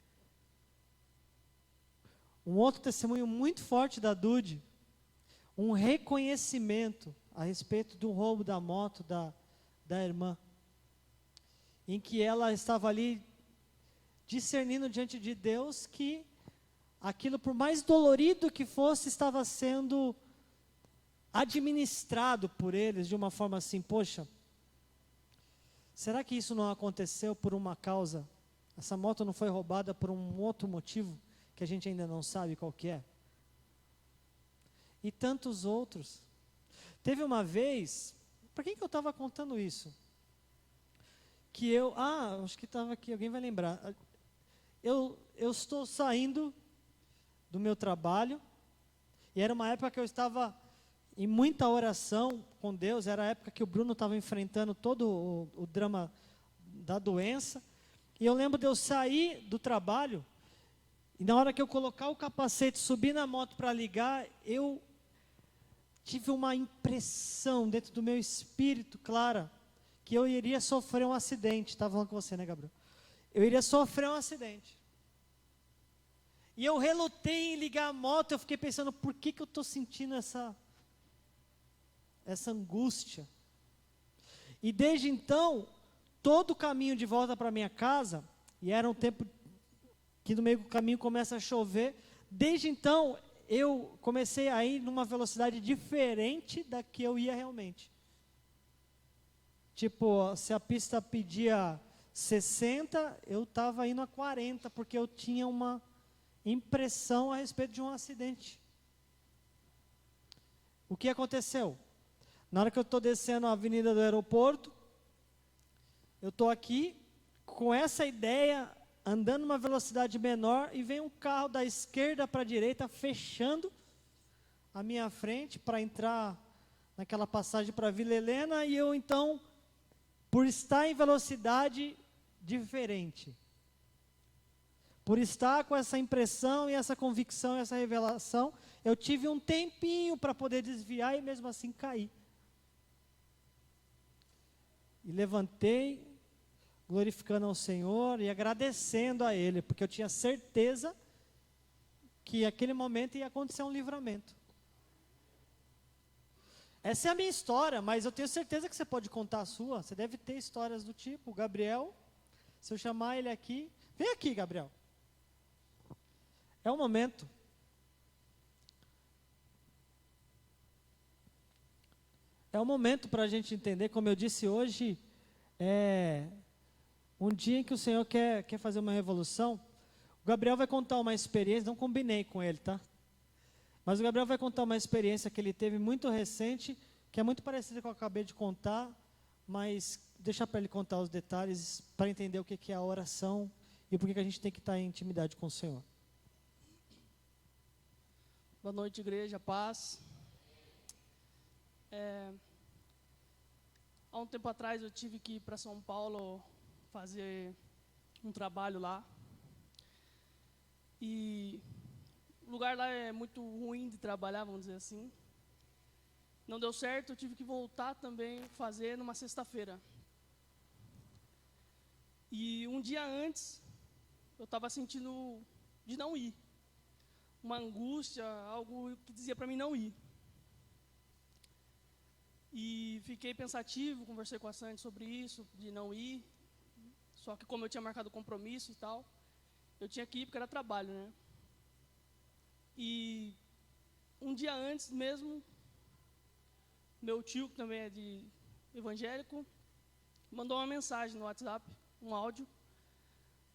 Speaker 1: Um outro testemunho muito forte da Dude, um reconhecimento a respeito do roubo da moto da irmã, em que ela estava ali discernindo diante de Deus que aquilo, por mais dolorido que fosse, estava sendo administrado por eles de uma forma assim, poxa, será que isso não aconteceu por uma causa? Essa moto não foi roubada por um outro motivo que a gente ainda não sabe qual que é? E tantos outros. Teve uma vez, para quem que eu estava contando isso? Que eu, acho que estava aqui, alguém vai lembrar. Eu estou saindo do meu trabalho, e era uma época que eu estava em muita oração com Deus, era a época que o Bruno estava enfrentando todo o drama da doença, e eu lembro de eu sair do trabalho, e na hora que eu colocar o capacete, subir na moto para ligar, eu tive uma impressão dentro do meu espírito clara, que eu iria sofrer um acidente. Estava falando com você, né, Gabriel? Eu iria sofrer um acidente. E eu relutei em ligar a moto, eu fiquei pensando, por que eu estou sentindo essa angústia? E desde então, todo o caminho de volta para minha casa, e era um tempo que no meio do caminho começa a chover, desde então eu comecei a ir numa velocidade diferente da que eu ia realmente. Tipo, se a pista pedia 60, eu estava indo a 40, porque eu tinha uma impressão a respeito de um acidente. O que aconteceu? Na hora que eu estou descendo a avenida do aeroporto, eu estou aqui com essa ideia, andando numa velocidade menor, e vem um carro da esquerda para a direita, fechando a minha frente para entrar naquela passagem para Vila Helena, e eu então, por estar em velocidade diferente, por estar com essa impressão e essa convicção, essa revelação, eu tive um tempinho para poder desviar e mesmo assim cair. E levantei, glorificando ao Senhor e agradecendo a Ele, porque eu tinha certeza que aquele momento ia acontecer um livramento. Essa é a minha história, mas eu tenho certeza que você pode contar a sua. Você deve ter histórias do tipo. O Gabriel, se eu chamar ele aqui, vem aqui, Gabriel. É o momento. É o momento para a gente entender, como eu disse hoje, é um dia em que o Senhor quer fazer uma revolução. O Gabriel vai contar uma experiência, não combinei com ele, tá? Mas o Gabriel vai contar uma experiência que ele teve muito recente, que é muito parecida com a que eu acabei de contar, mas deixar para ele contar os detalhes para entender o que é a oração e por que a gente tem que estar em intimidade com o Senhor.
Speaker 2: Boa noite, igreja, paz. Há um tempo atrás eu tive que ir para São Paulo fazer um trabalho lá. E o lugar lá é muito ruim de trabalhar, vamos dizer assim. Não deu certo, eu tive que voltar também fazer numa sexta-feira. E um dia antes, eu estava sentindo de não ir. Uma angústia, algo que dizia para mim não ir. E fiquei pensativo, conversei com a Sandy sobre isso, de não ir. Só que como eu tinha marcado compromisso e tal, eu tinha que ir porque era trabalho, né? E um dia antes mesmo, meu tio, que também é de evangélico, mandou uma mensagem no WhatsApp, um áudio,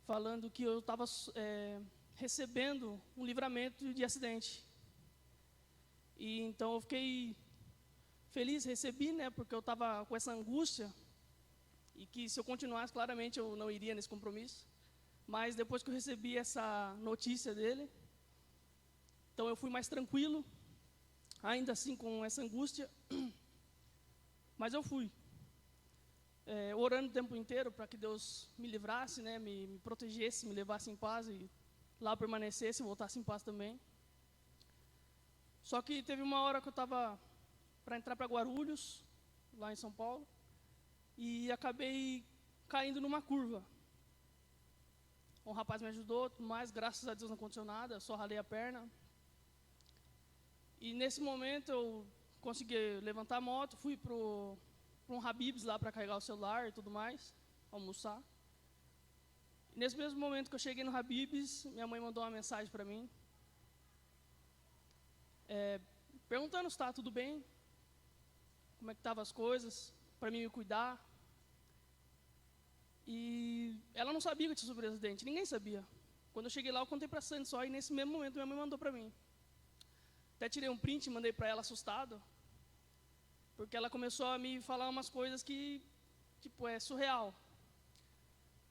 Speaker 2: falando que eu estava recebendo um livramento de acidente. E então eu fiquei feliz, recebi, né, porque eu estava com essa angústia, e que se eu continuasse, claramente eu não iria nesse compromisso. Mas depois que eu recebi essa notícia dele, então eu fui mais tranquilo, ainda assim com essa angústia, mas eu fui. Orando o tempo inteiro para que Deus me livrasse, né, me protegesse, me levasse em paz e lá permanecesse, voltasse em paz também. Só que teve uma hora que eu estava para entrar para Guarulhos, lá em São Paulo, e acabei caindo numa curva. Um rapaz me ajudou, mas graças a Deus não aconteceu nada, só ralei a perna. E nesse momento eu consegui levantar a moto, fui para um Habib's lá para carregar o celular e tudo mais, almoçar. E nesse mesmo momento que eu cheguei no Habib's, minha mãe mandou uma mensagem para mim, perguntando se estava tudo bem, como é que estavam as coisas, para mim me cuidar. E ela não sabia que eu tinha sofrido acidente, ninguém sabia. Quando eu cheguei lá, eu contei para a Sandy só, e nesse mesmo momento minha mãe mandou para mim. Até tirei um print e mandei para ela assustado, porque ela começou a me falar umas coisas que, tipo, é surreal.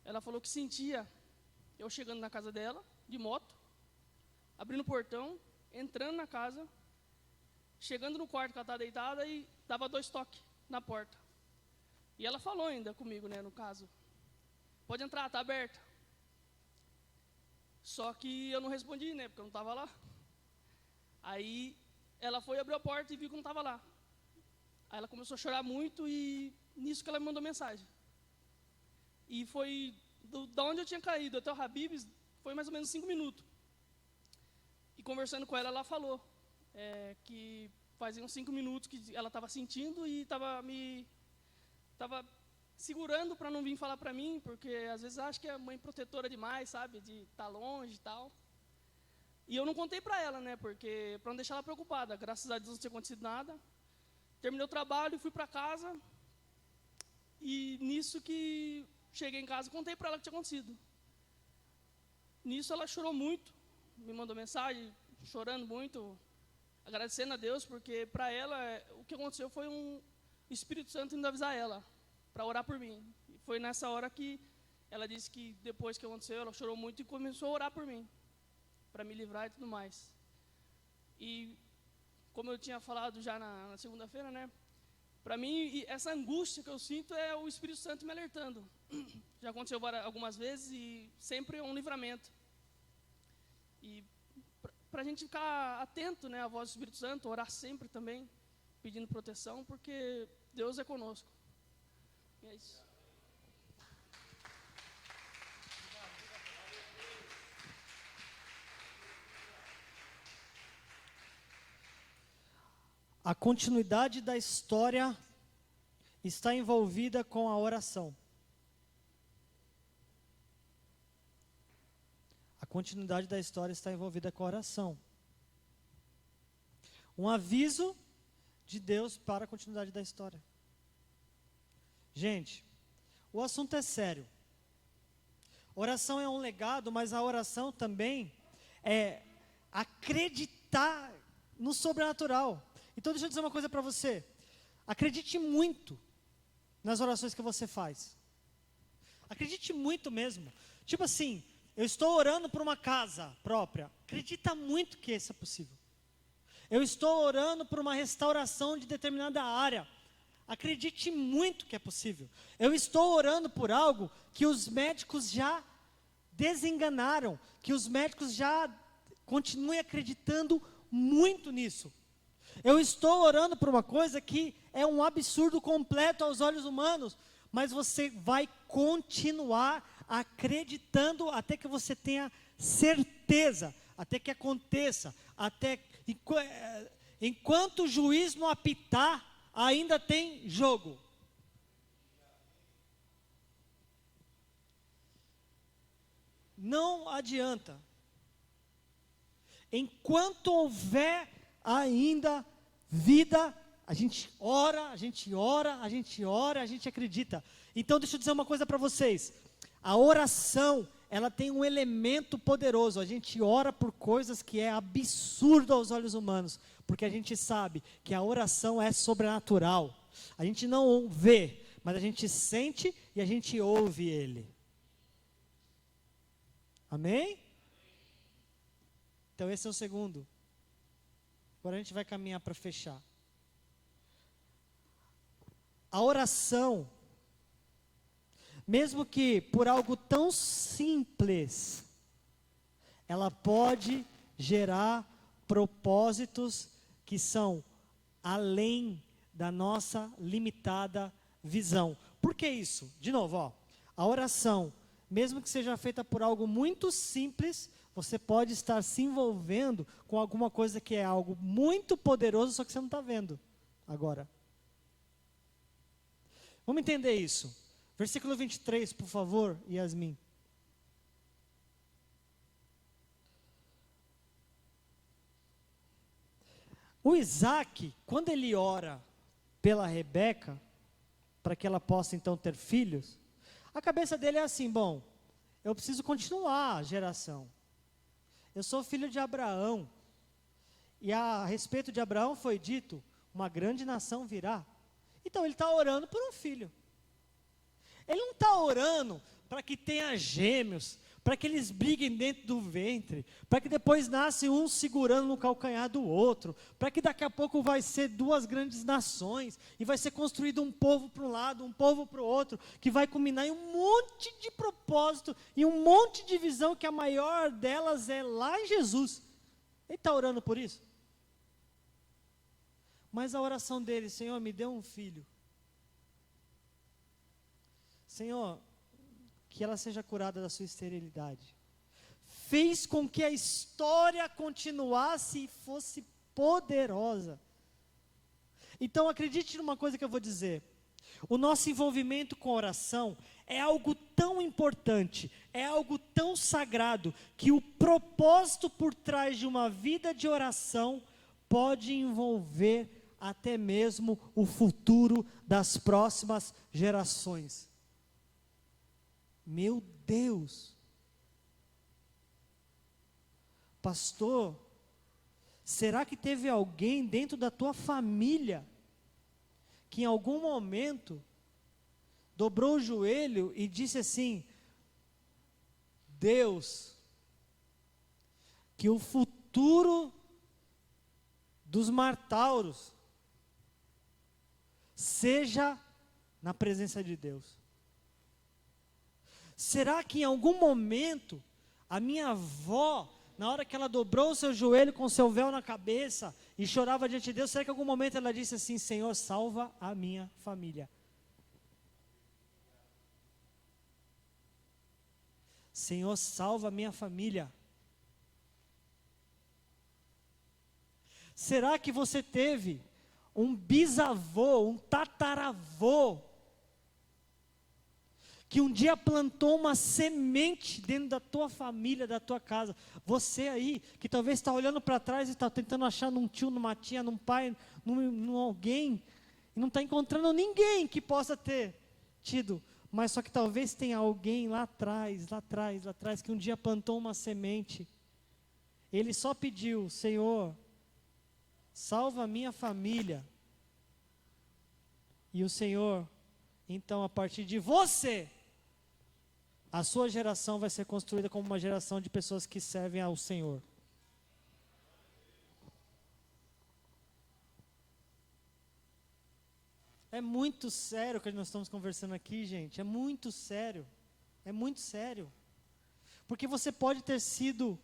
Speaker 2: Ela falou que sentia eu chegando na casa dela, de moto, abrindo o portão, entrando na casa, chegando no quarto que ela estava deitada e dava 2 toques na porta. E ela falou ainda comigo, né, no caso. Pode entrar, está aberta. Só que eu não respondi, né, porque eu não estava lá. Aí ela foi, abriu a porta e viu que eu não estava lá. Aí ela começou a chorar muito e nisso que ela me mandou mensagem. E foi, da onde eu tinha caído até o Habib's, foi mais ou menos 5 minutos. E conversando com ela, ela falou que faziam 5 minutos que ela estava sentindo e estava segurando para não vir falar para mim, porque às vezes acho que é mãe protetora demais, sabe, de estar longe e tal. E eu não contei para ela, né, porque para não deixar ela preocupada. Graças a Deus não tinha acontecido nada. Terminei o trabalho, fui para casa. E nisso que cheguei em casa, contei para ela o que tinha acontecido. Nisso ela chorou muito, me mandou mensagem, chorando muito, agradecendo a Deus, porque para ela o que aconteceu foi o Espírito Santo indo avisar ela, para orar por mim. E foi nessa hora que ela disse que depois que aconteceu, ela chorou muito e começou a orar por mim, para me livrar e tudo mais. E como eu tinha falado já na segunda-feira, né? Para mim, essa angústia que eu sinto é o Espírito Santo me alertando. Já aconteceu algumas vezes e sempre é um livramento. E para a gente ficar atento, né, à voz do Espírito Santo, orar sempre também, pedindo proteção, porque Deus é conosco. E é isso.
Speaker 1: A continuidade da história está envolvida com a oração. A continuidade da história está envolvida com a oração. Um aviso de Deus para a continuidade da história. Gente, o assunto é sério. Oração é um legado, mas a oração também é acreditar no sobrenatural. Então deixa eu dizer uma coisa para você. Acredite muito nas orações que você faz. Acredite muito mesmo. Tipo assim, eu estou orando por uma casa própria. Acredita muito que isso é possível. Eu estou orando por uma restauração de determinada área. Acredite muito que é possível. Eu estou orando por algo que os médicos já desenganaram, que os médicos já continuem acreditando muito nisso. Eu estou orando por uma coisa que é um absurdo completo aos olhos humanos, mas você vai continuar acreditando até que você tenha certeza, até que aconteça, enquanto o juiz não apitar, ainda tem jogo. Não adianta. Enquanto houver ainda vida, a gente ora, a gente ora, a gente ora, a gente acredita. Então deixa eu dizer uma coisa para vocês. A oração, ela tem um elemento poderoso. A gente ora por coisas que é absurdo aos olhos humanos, porque a gente sabe que a oração é sobrenatural. A gente não vê, mas a gente sente e a gente ouve Ele. Amém? Então esse é o segundo. Agora a gente vai caminhar para fechar. A oração, mesmo que por algo tão simples, ela pode gerar propósitos que são além da nossa limitada visão. Por que isso? De novo, a oração, mesmo que seja feita por algo muito simples, você pode estar se envolvendo com alguma coisa que é algo muito poderoso, só que você não está vendo agora. Vamos entender isso. Versículo 23, por favor, Yasmin. O Isaac, quando ele ora pela Rebeca, para que ela possa então ter filhos, a cabeça dele é assim: bom, eu preciso continuar a geração. Eu sou filho de Abraão. E a respeito de Abraão foi dito, uma grande nação virá. Então ele está orando por um filho. Ele não está orando para que tenha gêmeos, para que eles briguem dentro do ventre, para que depois nasce um segurando no calcanhar do outro, para que daqui a pouco vai ser duas grandes nações, e vai ser construído um povo para um lado, um povo para o outro, que vai culminar em um monte de propósito, e um monte de visão, que a maior delas é lá em Jesus. Ele está orando por isso? Mas a oração dele: Senhor, me dê um filho. Senhor, que ela seja curada da sua esterilidade, fez com que a história continuasse e fosse poderosa. Então acredite numa coisa que eu vou dizer: o nosso envolvimento com a oração é algo tão importante, é algo tão sagrado, que o propósito por trás de uma vida de oração pode envolver até mesmo o futuro das próximas gerações. Meu Deus! Pastor, será que teve alguém dentro da tua família que em algum momento dobrou o joelho e disse assim: Deus, que o futuro dos Martauros seja na presença de Deus? Será que em algum momento a minha avó, na hora que ela dobrou o seu joelho com o seu véu na cabeça e chorava diante de Deus, será que em algum momento ela disse assim: Senhor, salva a minha família? Senhor, salva a minha família. Será que você teve um bisavô, um tataravô, que um dia plantou uma semente dentro da tua família, da tua casa? Você aí, que talvez está olhando para trás e está tentando achar num tio, numa tia, num pai, num alguém, e não está encontrando ninguém que possa ter tido, mas só que talvez tenha alguém lá atrás, que um dia plantou uma semente. Ele só pediu: Senhor, salva a minha família. E o Senhor então a partir de você, a sua geração vai ser construída como uma geração de pessoas que servem ao Senhor. É muito sério o que nós estamos conversando aqui, gente. É muito sério. É muito sério. Porque você pode ter sido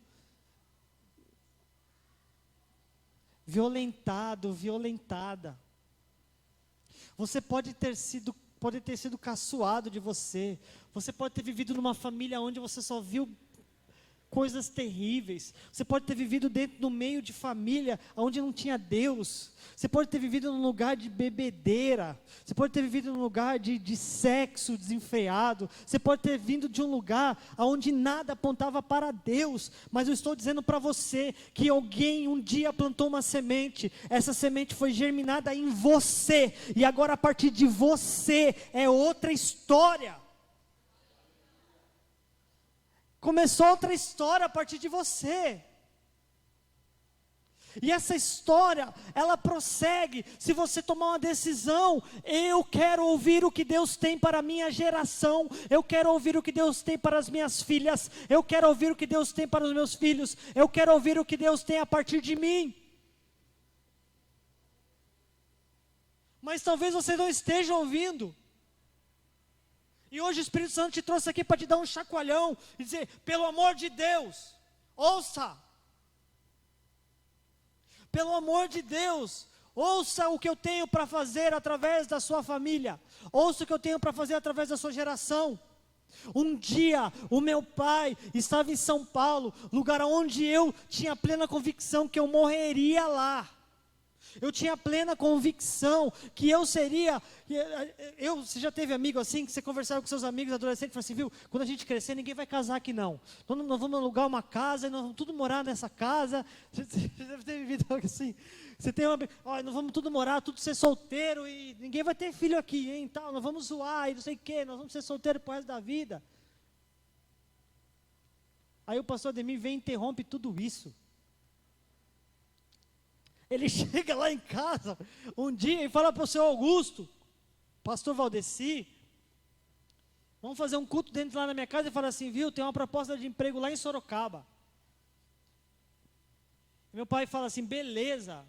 Speaker 1: violentado, violentada. Você pode ter sido caçoado de você. Você pode ter vivido numa família onde você só viu coisas terríveis. Você pode ter vivido dentro do meio de família onde não tinha Deus. Você pode ter vivido num lugar de bebedeira. Você pode ter vivido num lugar de sexo desenfreado. Você pode ter vindo de um lugar onde nada apontava para Deus. Mas eu estou dizendo para você que alguém um dia plantou uma semente. Essa semente foi germinada em você. E agora a partir de você é outra história. Começou outra história a partir de você. E essa história, ela prossegue. Se você tomar uma decisão, eu quero ouvir o que Deus tem para a minha geração. Eu quero ouvir o que Deus tem para as minhas filhas. Eu quero ouvir o que Deus tem para os meus filhos. Eu quero ouvir o que Deus tem a partir de mim. Mas talvez você não esteja ouvindo. E hoje o Espírito Santo te trouxe aqui para te dar um chacoalhão e dizer, pelo amor de Deus, ouça. Pelo amor de Deus, ouça o que eu tenho para fazer através da sua família. Ouça o que eu tenho para fazer através da sua geração. Um dia, o meu pai estava em São Paulo, lugar onde eu tinha plena convicção que eu morreria lá. Eu tinha plena convicção que eu seria. Você já teve amigo assim, que você conversava com seus amigos adolescentes e falava assim, viu, quando a gente crescer, ninguém vai casar aqui não. Nós vamos alugar uma casa e nós vamos tudo morar nessa casa. Você deve ter vivido algo assim. Você tem nós vamos tudo morar, tudo ser solteiro e ninguém vai ter filho aqui, hein? Tal, nós vamos zoar e não sei o quê, nós vamos ser solteiros pro resto da vida. Aí o pastor Ademir vem e interrompe tudo isso. Ele chega lá em casa um dia e fala para o seu Augusto, pastor Valdeci, vamos fazer um culto dentro lá na minha casa e fala assim, viu, tem uma proposta de emprego lá em Sorocaba. E meu pai fala assim, beleza,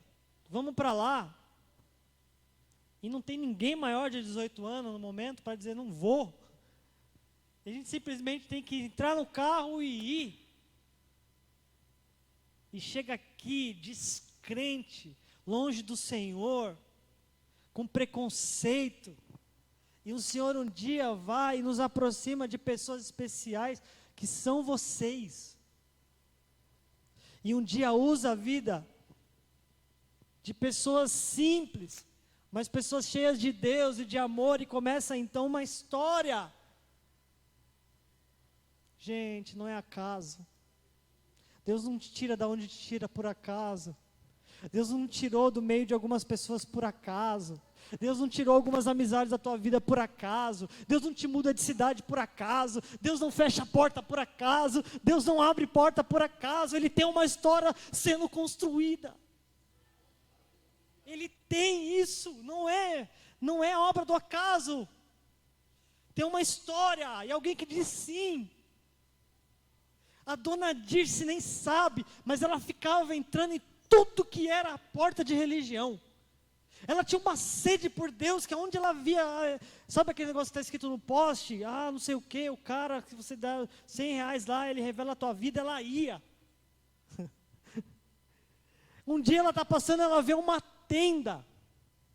Speaker 1: vamos para lá. E não tem ninguém maior de 18 anos no momento para dizer não vou. A gente simplesmente tem que entrar no carro e ir. E chega aqui descrente, longe do Senhor, com preconceito. E o Senhor um dia vai e nos aproxima de pessoas especiais que são vocês. E um dia usa a vida de pessoas simples, mas pessoas cheias de Deus e de amor, e começa então uma história. Gente, não é acaso. Deus não te tira da onde te tira por acaso. Deus não te tirou do meio de algumas pessoas por acaso. Deus não tirou algumas amizades da tua vida por acaso. Deus não te muda de cidade por acaso. Deus não fecha a porta por acaso. Deus não abre porta por acaso. Ele tem uma história sendo construída. Ele tem isso, não é obra do acaso. Tem uma história e alguém que diz sim. A dona Dirce nem sabe, mas ela ficava entrando em tudo que era a porta de religião. Ela tinha uma sede por Deus, que onde ela via, sabe aquele negócio que está escrito no poste? Não sei o que, o cara, que você dá R$100 lá, ele revela a tua vida, ela ia. Um dia ela está passando, ela vê uma tenda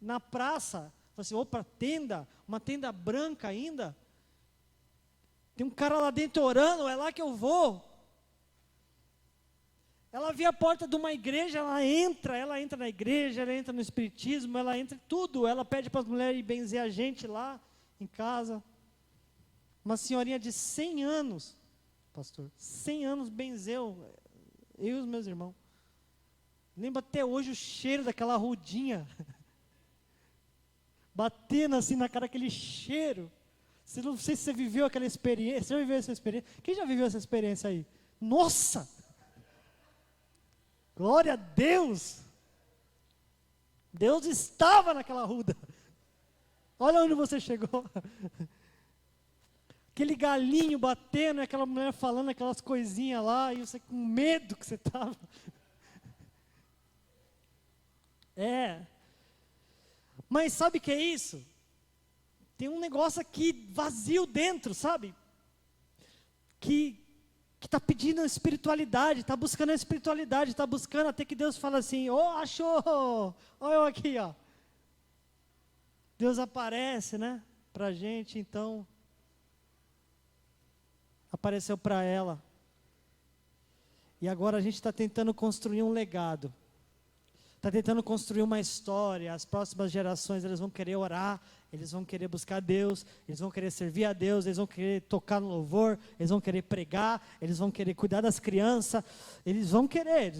Speaker 1: na praça. Fala assim, opa, tenda? Uma tenda branca ainda? Tem um cara lá dentro orando, é lá que eu vou. Ela vê a porta de uma igreja, ela entra na igreja, ela entra no espiritismo, ela entra em tudo. Ela pede para as mulheres benzer a gente lá em casa. Uma senhorinha de 100 anos, pastor, 100 anos benzeu, eu e os meus irmãos. Lembro até hoje o cheiro daquela rodinha, batendo assim na cara, aquele cheiro. Não sei se você viveu aquela experiência, você já viveu essa experiência? Quem já viveu essa experiência aí? Nossa! Glória a Deus! Deus estava naquela ruda. Olha onde você chegou. Aquele galinho batendo, aquela mulher falando aquelas coisinhas lá, e você com medo que você estava. Mas sabe o que é isso? Tem um negócio aqui vazio dentro, sabe? Que está pedindo a espiritualidade, está buscando a espiritualidade, está buscando até que Deus fala assim, achou, olha eu aqui, ó. Deus aparece, né, pra gente, então, apareceu para ela. E agora a gente está tentando construir um legado. Está tentando construir uma história. As próximas gerações, eles vão querer orar, eles vão querer buscar Deus, eles vão querer servir a Deus, eles vão querer tocar no louvor, eles vão querer pregar, eles vão querer cuidar das crianças, eles vão querer.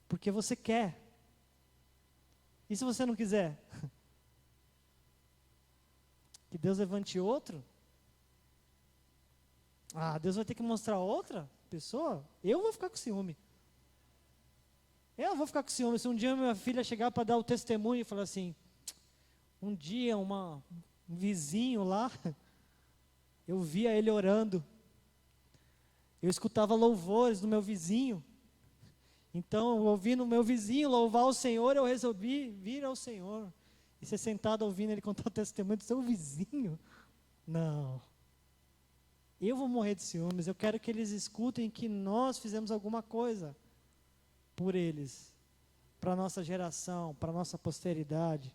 Speaker 1: Porque você quer. E se você não quiser? Que Deus levante outro? Deus vai ter que mostrar outra pessoa? Eu vou ficar com ciúme. Se um dia minha filha chegar para dar o testemunho e falar assim, um dia um vizinho lá, eu via ele orando, eu escutava louvores do meu vizinho, então ouvindo o meu vizinho louvar o Senhor, eu resolvi vir ao Senhor. E ser sentado ouvindo ele contar o testemunho do seu vizinho? Não. Eu vou morrer de ciúmes, eu quero que eles escutem que nós fizemos alguma coisa por eles, para a nossa geração, para a nossa posteridade.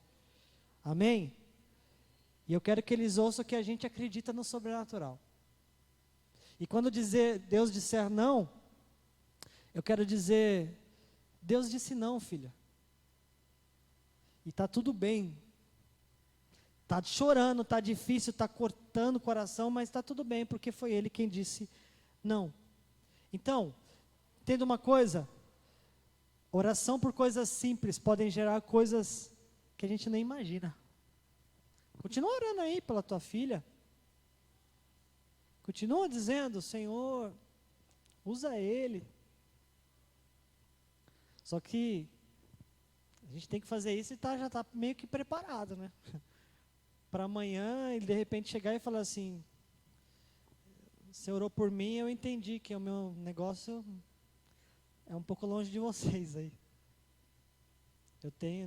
Speaker 1: Amém? E eu quero que eles ouçam que a gente acredita no sobrenatural. E quando Deus disser não, eu quero dizer, Deus disse não, filha. E está tudo bem. Está chorando, está difícil, está cortando o coração, mas está tudo bem, porque foi Ele quem disse não. Então, entenda uma coisa, oração por coisas simples podem gerar coisas que a gente nem imagina. Continua orando aí pela tua filha. Continua dizendo, Senhor, usa ele. Só que a gente tem que fazer isso e já está meio que preparado, né? Para amanhã ele de repente chegar e falar assim, você orou por mim, eu entendi que o meu negócio é um pouco longe de vocês aí.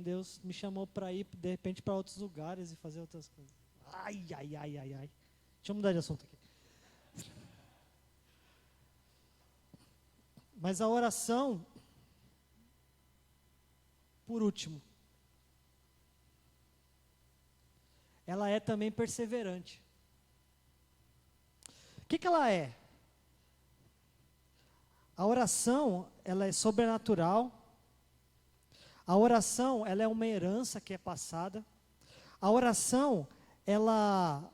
Speaker 1: Deus me chamou para ir de repente para outros lugares e fazer outras coisas. Ai. Deixa eu mudar de assunto aqui. Mas a oração, por último, ela é também perseverante. O que ela é? A oração, ela é sobrenatural. A oração, ela é uma herança que é passada. A oração, ela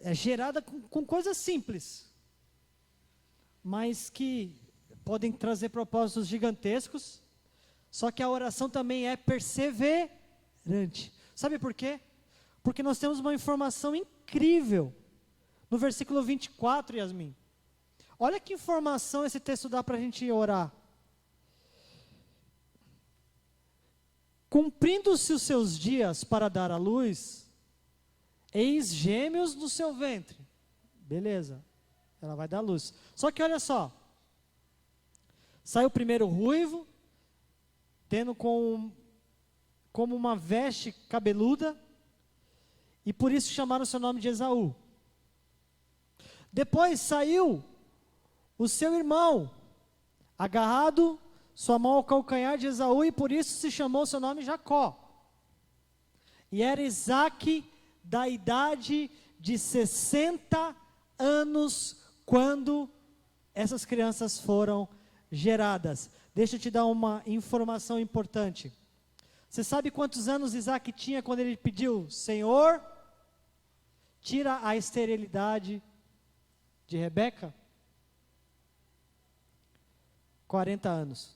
Speaker 1: é gerada com coisas simples, mas que podem trazer propósitos gigantescos. Só que a oração também é perseverante. Sabe por quê? Porque nós temos uma informação incrível no versículo 24, Yasmin. Olha que informação esse texto dá para a gente orar. Cumprindo-se os seus dias para dar à luz, eis gêmeos no seu ventre. Beleza, ela vai dar luz. Só que olha só, sai o primeiro ruivo, tendo como uma veste cabeluda, e por isso chamaram o seu nome de Esaú. Depois saiu o seu irmão, agarrado sua mão ao calcanhar de Esaú, e por isso se chamou seu nome Jacó. E era Isaque da idade de 60 anos, quando essas crianças foram geradas. Deixa eu te dar uma informação importante. Você sabe quantos anos Isaque tinha quando ele pediu, Senhor, tira a esterilidade de Rebeca? 40 anos.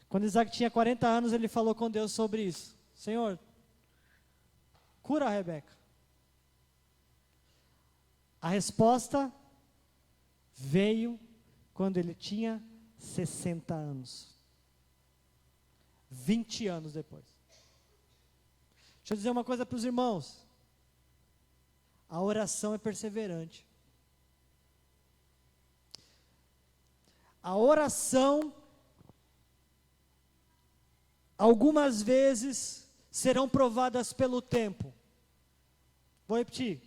Speaker 1: Quando Isaque tinha 40 anos, ele falou com Deus sobre isso. Senhor, cura a Rebeca. A resposta veio quando ele tinha 60 anos. 20 anos depois. Deixa eu dizer uma coisa para os irmãos. A oração é perseverante. A oração, algumas vezes, serão provadas pelo tempo. Vou repetir.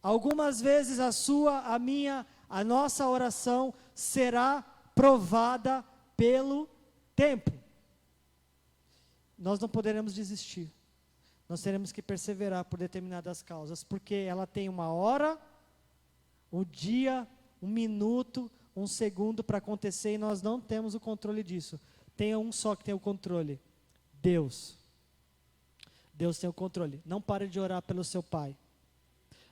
Speaker 1: Algumas vezes a sua, a minha, a nossa oração será provada pelo tempo. Nós não poderemos desistir. Nós teremos que perseverar por determinadas causas, porque ela tem uma hora, um dia, um minuto, um segundo para acontecer e nós não temos o controle disso. Tem um só que tem o controle: Deus. Deus tem o controle. Não pare de orar pelo seu pai.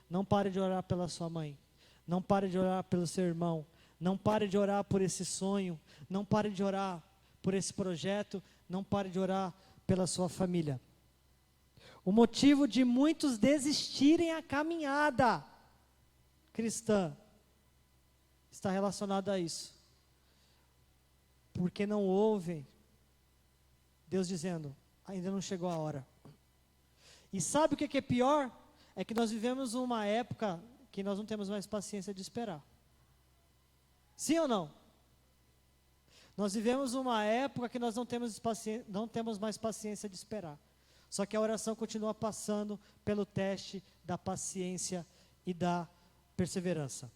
Speaker 1: Não pare de orar pela sua mãe. Não pare de orar pelo seu irmão. Não pare de orar por esse sonho. Não pare de orar por esse projeto. Não pare de orar pela sua família. O motivo de muitos desistirem a caminhada cristã está relacionado a isso. Porque não ouvem Deus dizendo, ainda não chegou a hora. E sabe o que é pior? É que nós vivemos uma época que nós não temos mais paciência de esperar. Sim ou não? Nós vivemos uma época que nós não temos mais paciência de esperar. Só que a oração continua passando pelo teste da paciência e da perseverança.